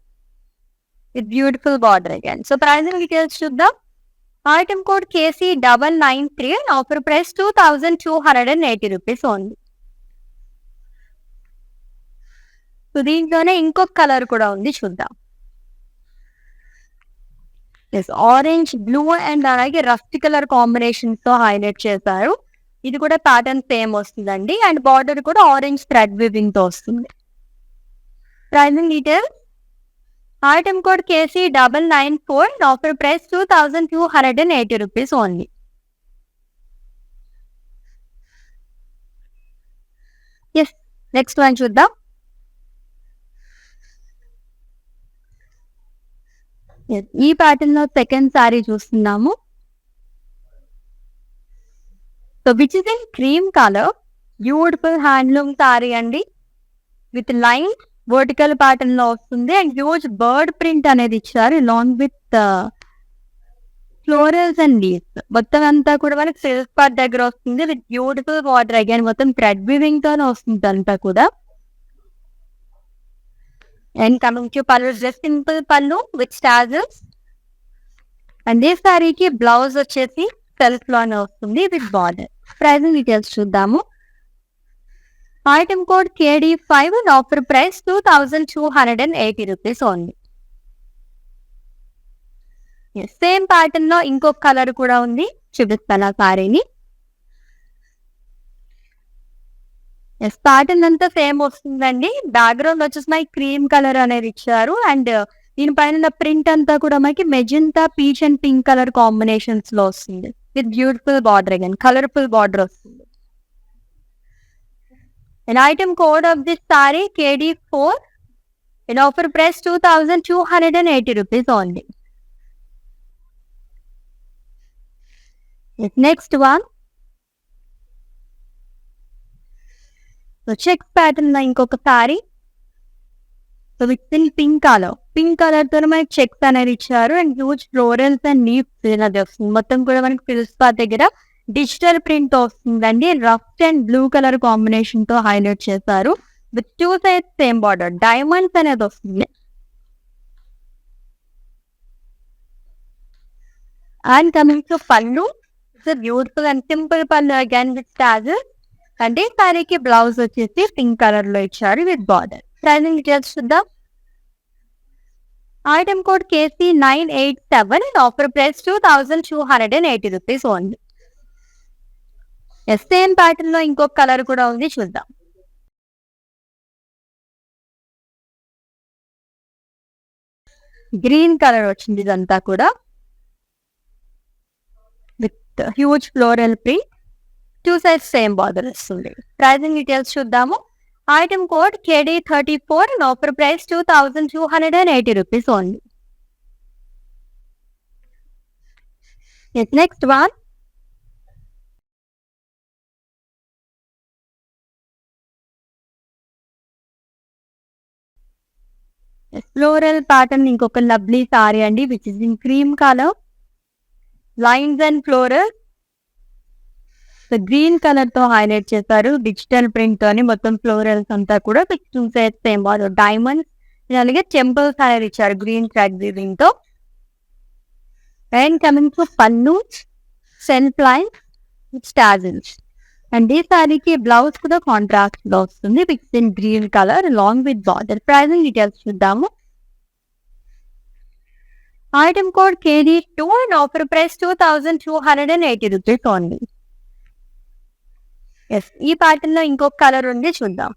With beautiful border again. So pricing details చూద్దాం. Item code KC 993, offer price 2280 rupees only. So దీంట్లోనే ఇంకొక కలర్ కూడా ఉంది, చూద్దాం. ఆరెంజ్, బ్లూ అండ్ అలాగే రస్ట్ కలర్ కాంబినేషన్స్ తో హైలైట్ చేశారు. ఇది కూడా ప్యాటర్న్ సేమ్ వస్తుందండి. అండ్ బార్డర్ కూడా ఆరెంజ్ థ్రెడ్ వివింగ్ తో వస్తుంది. Pricing details. Item code KC 994, offer price 2280 rupees only. Next one చూద్దాం. ఈ ప్యాటర్న్ లో సెకండ్ సారీ చూస్తున్నాము. So which is in cream colour, beautiful handloom sari అండి. విత్ లైన్ వర్టికల్ ప్యాటర్న్ లో వస్తుంది. అండ్ హ్యూజ్ బర్డ్ ప్రింట్ అనేది ఇచ్చారు along with florals and leaves. మొత్తం అంతా కూడా మనకి సిల్క్ పార్ట్ దగ్గర వస్తుంది విత్ బ్యూటిఫుల్ బార్డర్ అగైన్. మొత్తం థ్రెడ్ వీవింగ్ తోనే వస్తుంది అంతా కూడా. And coming to pallu, just simple pallu with స్టాజెస్. And ఈ సారీకి బ్లౌజ్ వచ్చేసి సెల్ఫ్ లోనే వస్తుంది విత్ బార్డర్. ప్రైసింగ్ డీటెయిల్స్ చూద్దాము. Item code KD5, offer price 2280 rupees only. Same pattern లో ఇంకొక కలర్ కూడా ఉంది, చూపిస్తాను ఆ సారీని. ప్యాటర్న్ అంతా సేమ్ వస్తుందండి. బ్యాక్గ్రౌండ్ వచ్చేసి మనకి క్రీమ్ కలర్ అనేది ఇచ్చారు. అండ్ దీనిపైన ప్రింట్ అంతా కూడా మనకి magenta, peach and pink colour combinations లో వస్తుంది with beautiful border again. Colourful border వస్తుంది. And item code of this sari KD4, and offer price 2280 rupees only. Next one. Checks pattern లో ఇంకొక sari. With in pink colour, pink colour తో మనకి checks అనేది ఇచ్చారు. And huge florals and leaves అనేది వస్తుంది. మొత్తం కూడా మనకి ఫిల్స్ పార్ట్ దగ్గర డిజిటల్ ప్రింట్ వస్తుందండి. Rough and blue colour combination తో హైలైట్ చేశారు. With 2 sides same border, diamonds అనేది వస్తుంది. And coming to pallu, it's beautiful and simple pallu again with స్టాజెస్. అంటే సారీకి బ్లౌజ్ వచ్చేసి పింక్ కలర్ లో ఇచ్చారు విత్ బార్డర్. ప్రైసింగ్ డీటెయిల్స్ చూద్దాం. Item code KC 987, offer price 2280 rupees only. Same pattern లో ఇంకొక కలర్ కూడా ఉంది, చూద్దాం. గ్రీన్ కలర్ వచ్చింది ఇదంతా కూడా with huge floral print. 2 sides same border వస్తుంది. ప్రైసింగ్ డీటెయిల్స్ చూద్దాము. Item code KD34, offer price 2280 rupees only. Next one. Floral pattern ఇంకొక లవ్లీ సారీ అండి, which is in cream colour. Lines and floral green colour తో highlight చేశారు. Digital print తోని మొత్తం florals అంతా కూడా with 2 sides same border, diamonds అలాగే temples అనేది ఇచ్చారు గ్రీన్ థ్రెడ్ వీవింగ్ తో. And coming to pallu, self line with tassels. And ఈ సారీకి బ్లౌజ్ కూడా కాంట్రాస్ట్ లో వస్తుంది with in green colour along with border. Pricing details చూద్దాము. Item code KD2, and offer price 2280 rupees only. ఈ ప్యాటర్న్ లో ఇంకొక కలర్ ఉంది, చూద్దాం.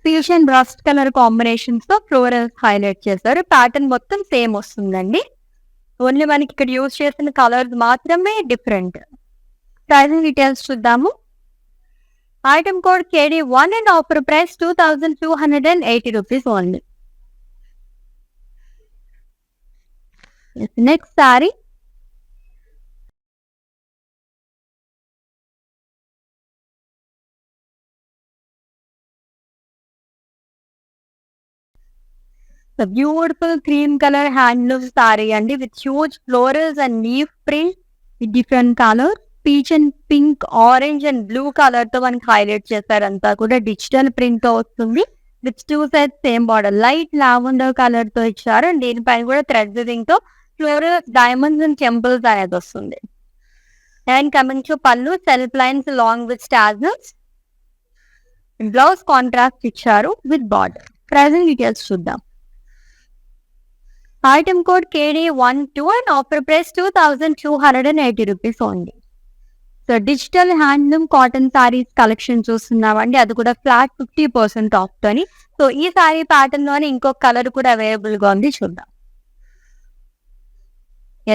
Peach and rust colour combinations తో ఫ్లోరల్స్ హైలైట్ చేశారు. ప్యాటర్న్ మొత్తం సేమ్ వస్తుందండి. ఓన్లీ మనకి ఇక్కడ యూజ్ చేసిన కలర్స్ మాత్రమే డిఫరెంట్. ప్రైసింగ్ డీటెయిల్స్ చూద్దాము. Item code KD1 and offer price 2280 rupees only. Next sari beautiful cream colour handloom sari అండి with huge florals and leaf print with different colour peach and pink orange and blue colour తో మనకి highlight చేశారు. అంతా కూడా digital print తో వస్తుంది with 2 sides same border light lavender colour తో ఇచ్చారు. అండ్ దీనిపైన కూడా థ్రెడ్ వీవింగ్ తో ఫ్లోరల్ డైమండ్స్ అండ్ టెంపుల్స్ అనేది వస్తుంది. And coming to pallu self lines long with tassels. Blouse contrast ఇచ్చారు విత్ బార్డర్. ప్రైసింగ్ డీటెయిల్స్ చూద్దాం. Item code KD12 and offer price 2280 rupees only. So digital handloom cotton saris collection చూస్తున్నామండి, అది కూడా flat 50% off తోని. So ఈ sari pattern లోనే ఇంకొక colour కూడా అవైలబుల్ గా ఉంది, చూద్దాం.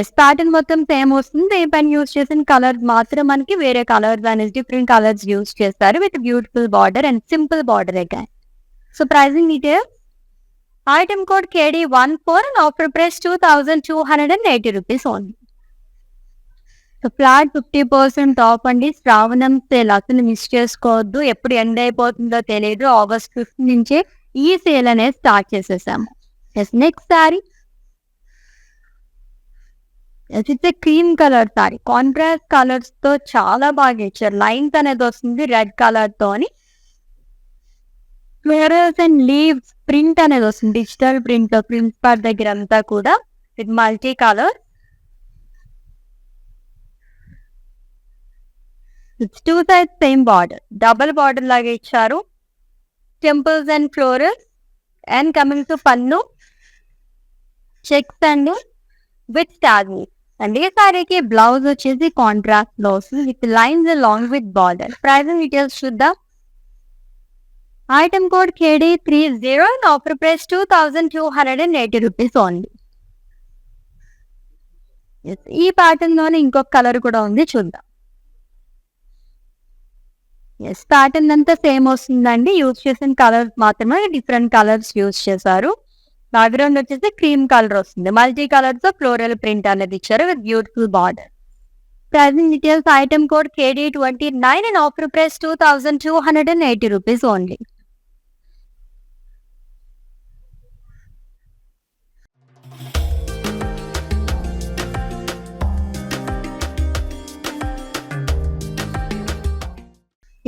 ఎస్, ప్యాటర్న్ మొత్తం సేమ్ వస్తుంది. దీనిపైన యూజ్ చేసిన కలర్స్ మాత్రం మనకి వేరే కలర్స్ అనేది డిఫరెంట్ కలర్స్ యూజ్ చేస్తారు with beautiful border and simple border again. So pricing details. Item code KD14 and offer price 2280 rupees only. So flat 50% off అండి. శ్రావణం సేల్ అసలు మిస్ చేసుకోవద్దు. ఎప్పుడు ఎండ్ అయిపోతుందో తెలియదు. August 5th నుంచే ఈ సేల్ అనేది స్టార్ట్ చేసేసాము. Yes, next sari it's cream colour sari. Contrast colours తో చాలా బాగా ఇచ్చారు. లైన్స్ అనేది వస్తుంది రెడ్ కలర్ తోని. ఫ్లోరల్స్ అండ్ లీవ్స్ ప్రింట్ అనేది వస్తుంది డిజిటల్ ప్రింట్ తో. ప్రింట్ పార్ట్ దగ్గర అంతా కూడా with multi colour. It's 2 sides same border, double border లాగా ఇచ్చారు. Temples and florals. And coming to pallu checks and with స్టార్ని. అండ్ ఈ సారీకి బ్లౌజ్ వచ్చేసి contrast blouse with lines along with border. Pricing details చూద్దాం. Item code KD30 and offer price 2280 rupees only. ఈ pattern లోనే ఇంకొక కలర్ కూడా ఉంది, చూద్దాం. ఎస్, ప్యాటర్న్ అంతా సేమ్ వస్తుందండి. యూజ్ చేసిన కలర్స్ మాత్రమే డిఫరెంట్ కలర్స్ యూజ్ చేశారు. బ్యాక్గ్రౌండ్ వచ్చేసి క్రీమ్ కలర్ వస్తుంది. మల్టీ కలర్ తో ఫ్లోరల్ ప్రింట్ అనేది ఇచ్చారు with beautiful border. Pricing details. Item code KD29 and offer price 2280 rupees only.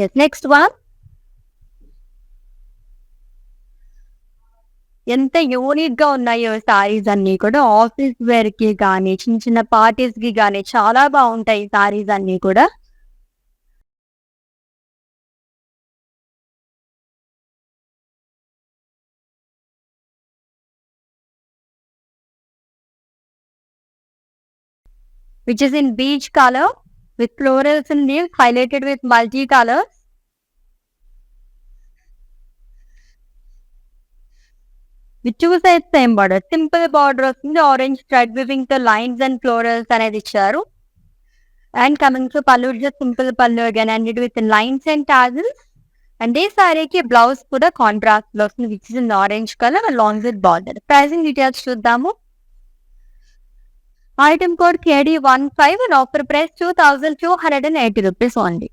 Yes, next one. ఎంత యూనిక్ గా ఉన్నాయో సారీస్ అన్ని కూడా. ఆఫీస్ వేర్ కి కానీ చిన్న చిన్న పార్టీస్ కి కానీ చాలా బాగుంటాయి సారీస్ అన్ని కూడా. which is in beige color with florals and leaves highlighted with multi colors. With 2 sides same border. Simple border వస్తుంది. ఆరెంజ్ థ్రెడ్ వీవింగ్ తో లైన్స్ అండ్ ఫ్లోరల్స్ అనేది ఇచ్చారు. And coming to pallu, simple pallu again and with lines and tassels. And ఈ సారీకి blouse కూడా contrast లో వస్తుంది which is in orange colour along with border. Pricing details చూద్దాము. Item code KD15 and offer price 2280 rupees only.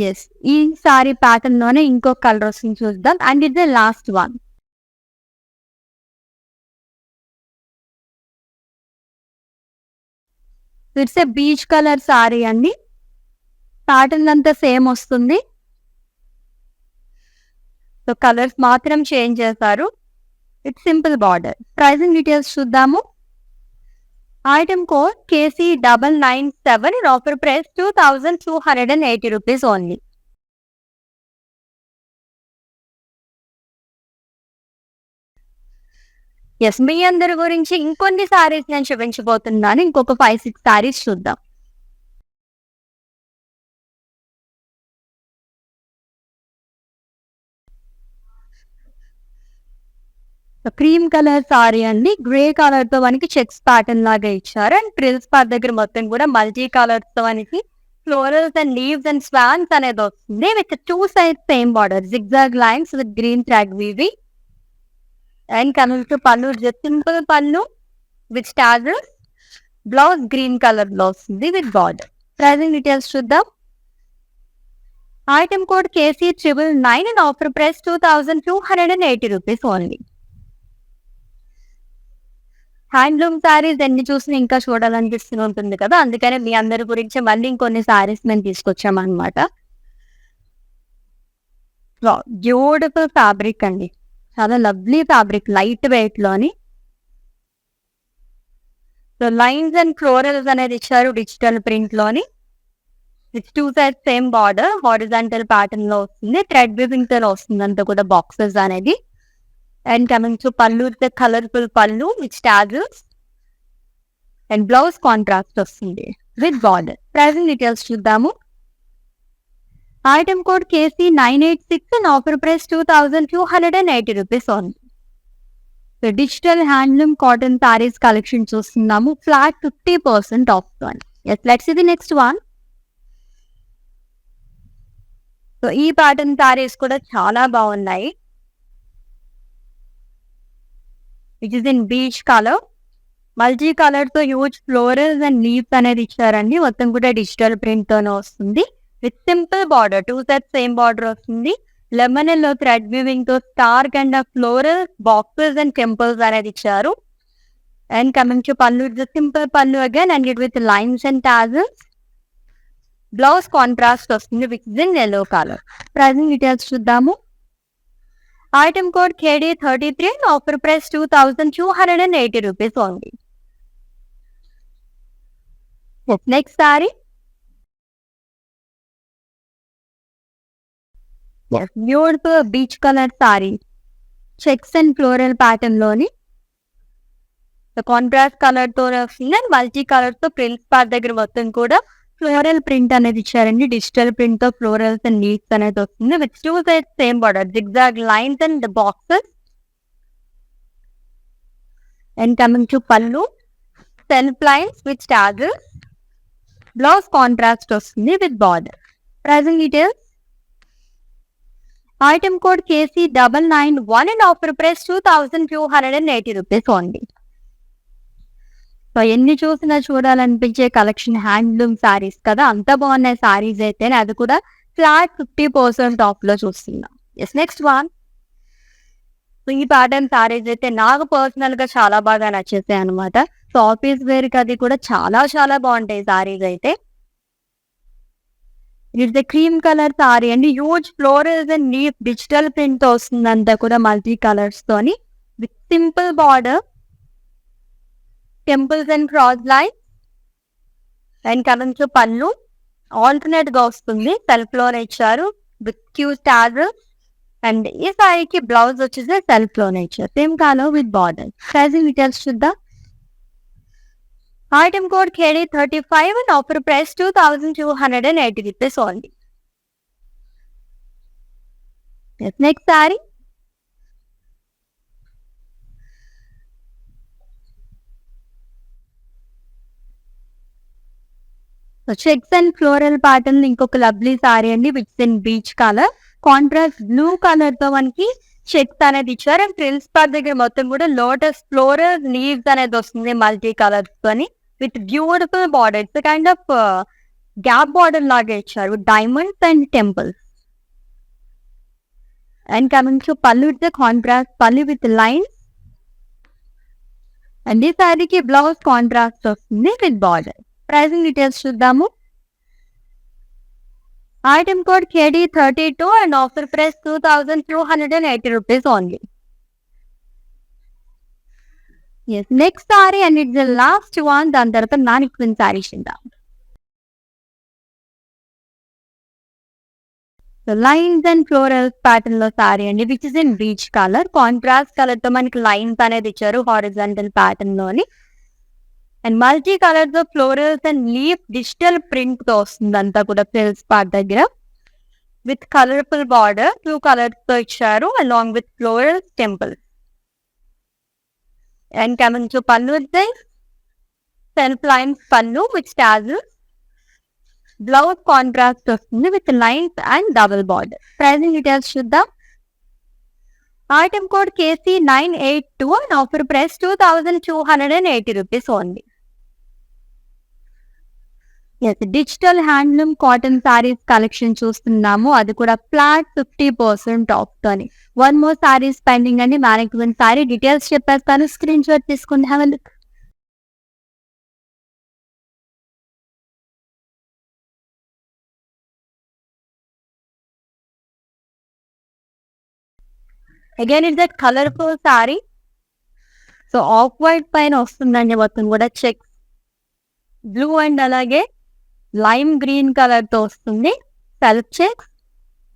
Yes, ఈ sari pattern లోనే ఇంకొక colour వస్తుంది, చూద్దాం. And it's the last one. It's a beach colour sari అండి. Pattern అంతా same వస్తుంది. So colours మాత్రం చేంజ్ చేశారు. It's simple border. Pricing details చూద్దాము. Item code KC997 and offer price 2280 rupees only. Yes, మీ అందరి గురించి ఇంకొన్ని సారీస్ నేను చూపించబోతున్నాను. ఇంకొక 5-6 సారీస్ చూద్దాం. క్రీమ్ కలర్ సారీ అండి, గ్రే కలర్ తో మనకి చెక్స్ ప్యాటర్న్ లాగా ఇచ్చారు. అండ్ ప్రిల్స్ పార్ట్ దగ్గర మొత్తం కూడా మల్టీ కలర్స్ తో మనకి florals and leaves and swans అనేది వస్తుంది with 2 sides same border zigzag lines with green thread weaving. And coming to pallu, simple pallu with tassels. Blouse green colour లో వస్తుంది విత్ బార్డర్. ప్రైజింగ్ డీటెయిల్స్ చూద్దాం. Item code KC999 and offer price 2280 rupees only. Handloom saris ఎన్ని చూసినా ఇంకా చూడాలనిపిస్తూ ఉంటుంది కదా, అందుకనే మీ అందరి గురించి మళ్ళీ ఇంకొన్ని శారీస్ మేము తీసుకొచ్చామన్నమాట. బ్యూటిఫుల్ ఫ్యాబ్రిక్ అండి, చాలా లవ్లీ ఫ్యాబ్రిక్, లైట్ వెయిట్ లోని. సో లైన్స్ అండ్ ఫ్లోరల్స్ అనేది ఇచ్చారు డిజిటల్ ప్రింట్ లోని. 2 sides same border horizontal pattern లో వస్తుంది, థ్రెడ్ వీవింగ్ తో వస్తుంది అంతా కూడా బాక్సెస్ అనేది. And coming to pallu, colourful pallu with tassels and blouse contrast వస్తుంది విత్ బార్డర్. ప్రైజింగ్ డీటెయిల్స్ చూద్దాము. Item code KC986 and offer price 2280 rupees only. Digital handloom cotton saris collection చూస్తున్నాము, flat 50% off. Yes, let's see the next one. So ఈ pattern saris కూడా చాలా బాగున్నాయి. Which is in peach colour, multi colour తో huge florals and leaves అనేది ఇచ్చారండి. మొత్తం కూడా డిజిటల్ ప్రింట్ తోనే వస్తుంది with simple border, 2 sets same border వస్తుంది. లెమన్ ఎల్లో థ్రెడ్ వీవింగ్ తో star kind of floral boxes and temples అనేది ఇచ్చారు. And coming to pallu, simple pallu again and it with lines and tassels. Blouse contrast వస్తుంది with in yellow colour. Pricing details చూద్దాము. Item code KD33 and offer price 2280 rupees only. Yes, next saree. Yes, beautiful beach color saree. Checks and floral pattern loni. The contrast color తో వస్తుంది and multi colour తో prints part దగ్గర మొత్తం కూడా floral print అనేది ఇచ్చారండి. Digital print తో florals and leaves అనేది వస్తుంది with 2 sides same border zigzag lines and boxes. And coming to pallu, self lines with tassels. Blouse contrast వస్తుంది with border. Pricing details. Item code KC991 and offer price 2280 rupees only. So ఎన్ని చూసినా చూడాలనిపించే collection handloom saris కదా, అంత బాగున్నాయి సారీస్ అయితే. అది కూడా flat 50% off లో చూస్తున్నాం. Yes, next one. సో ఈ ప్యాటర్న్ సారీస్ అయితే నాకు పర్సనల్ గా చాలా బాగా నచ్చేసాయి అనమాట. సో ఆఫీస్ వేర్ కి అది కూడా చాలా చాలా బాగుంటాయి సారీస్ అయితే. It's the cream colour sari అండి, huge florals and leaf digital print తో వస్తుంది అంతా కూడా మల్టీ కలర్స్ తోని with simple border, temples and cross line. And coming to pallu alternate గా వస్తుంది, సెల్ఫ్ లోనే ఇచ్చారు విత్ క్యూ స్టాజర్. అండ్ ఈ సారీకి బ్లౌజ్ వచ్చేసి సెల్ఫ్ లోనే ఇచ్చారు same colour with border. Pricing details చూద్దాం. Item code KD35 and offer price 2280 rupees only. Next sari. Checks and floral pattern ఇంకొక లవ్లీ సారీ అండి with in peach colour. Contrast blue colour తో మనకి చెక్స్ అనేది ఇచ్చారు. అండ్ ఫ్రిల్స్ పార్ట్ దగ్గర మొత్తం కూడా లోటస్ ఫ్లోరల్ లీవ్స్ అనేది వస్తుంది మల్టీ కలర్స్ తోని with beautiful border. It's kind of gap border లాగా ఇచ్చారు diamonds and temples. And coming to pallu, it's contrast pallu with lines. And ఈ సారీకి బ్లౌజ్ కాంట్రాస్ట్ వస్తుంది విత్ బార్డర్. ప్రైజింగ్ డీటెయిల్స్ చూద్దాము. Item code KD32 and offer price 2280 rupees only. Yes, next sari and it's the last one. దాని తర్వాత నాని queen sari చూద్దాం. Lines and florals pattern లో సారీ అండి which is in peach colour. Contrast colour తో మనకి lines అనేది ఇచ్చారు హారిజాంటల్ ప్యాటర్న్ లోని. అండ్ మల్టీ కలర్స్ తో florals and leaf digital print తో వస్తుంది అంతా కూడా ఫ్రిల్స్ పార్ట్ దగ్గర విత్ కలర్ఫుల్ బార్డర్. 2 కలర్స్ తో ఇచ్చారు along with florals temples. And coming to pallu with this self-line pallu which has blouse contrast వస్తుంది with lines and double border. Pricing details చూద్దాం. Item code KC982 and offer price 2,280 rupees only. Yes, digital handloom cotton sarees collection చూస్తున్నాము. అది కూడా flat 50% off తోని. One more saris pending అండి. Management sari details చెప్పేస్తాను, screen shot తీసుకుని have a look. Again it's that colourful sari. So off white పైన వస్తుందండి మొత్తం కూడా చెక్స్ బ్లూ అండ్ అలాగే లైమ్ గ్రీన్ కలర్ తో వస్తుంది. Self checks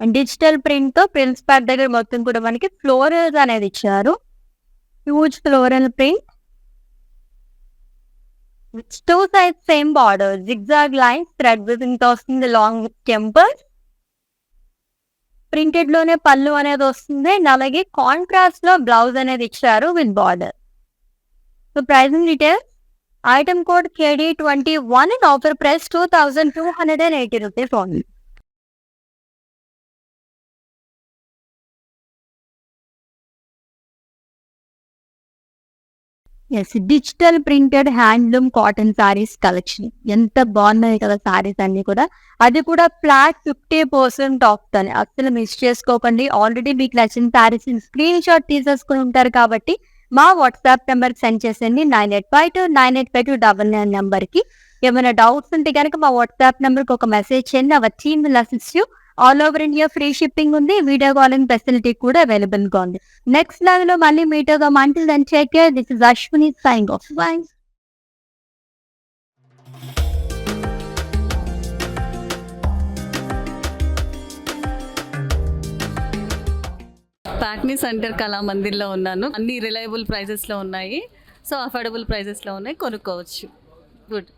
and digital print తో ప్రిన్స్ ప్యాడ్ దగ్గర మొత్తం కూడా మనకి ఫ్లోరల్స్ అనేది ఇచ్చారు. Huge floral print two side same border zigzag lines thread విజింగ్ తో వస్తుంది. లాంగ్ విత్ టెంపల్స్ ప్రింటెడ్ లోనే పళ్ళు అనేది వస్తుంది అండ్ అలాగే కాంట్రాస్ట్ లో బ్లౌజ్ అనేది ఇచ్చారు with border. So pricing details item code KD21 and offer price 2,280 rupees only. Yes digital printed handloom cotton saris collection ఎంత బాగున్నాయి కదా సారీస్ అన్ని కూడా. అది కూడా ఫ్లాట్ 50% ఆఫ్ తోనే. అసలు మిస్ చేసుకోకండి. ఆల్రెడీ మీకు నచ్చిన సారీస్ స్క్రీన్ షాట్ తీసేసుకుని ఉంటారు కాబట్టి మా వాట్సాప్ నెంబర్ సెండ్ చేసేయండి 9852985299 నెంబర్కి. ఏమైనా డౌట్స్ ఉంటే కనుక మా వాట్సాప్ నెంబర్కి ఒక మెసేజ్ చేయండి. Our team will assist you. All over India free shipping ఉంది. వీడియో కాలింగ్ ఫెసిలిటీ కూడా అవైలబుల్ గా ఉంది. నెక్స్ట్ లైవ్ లో మళ్ళీ మీట్ అవుదాం. Until then take care. This is Ashwini signing off. Bye. Patny centre కళామందిర్లో ఉన్నాను. అన్ని రిలయబుల్ ప్రైజెస్లో ఉన్నాయి. సో అఫోర్డబుల్ ప్రైజెస్లో ఉన్నాయి, కొనుక్కోవచ్చు. గుడ్.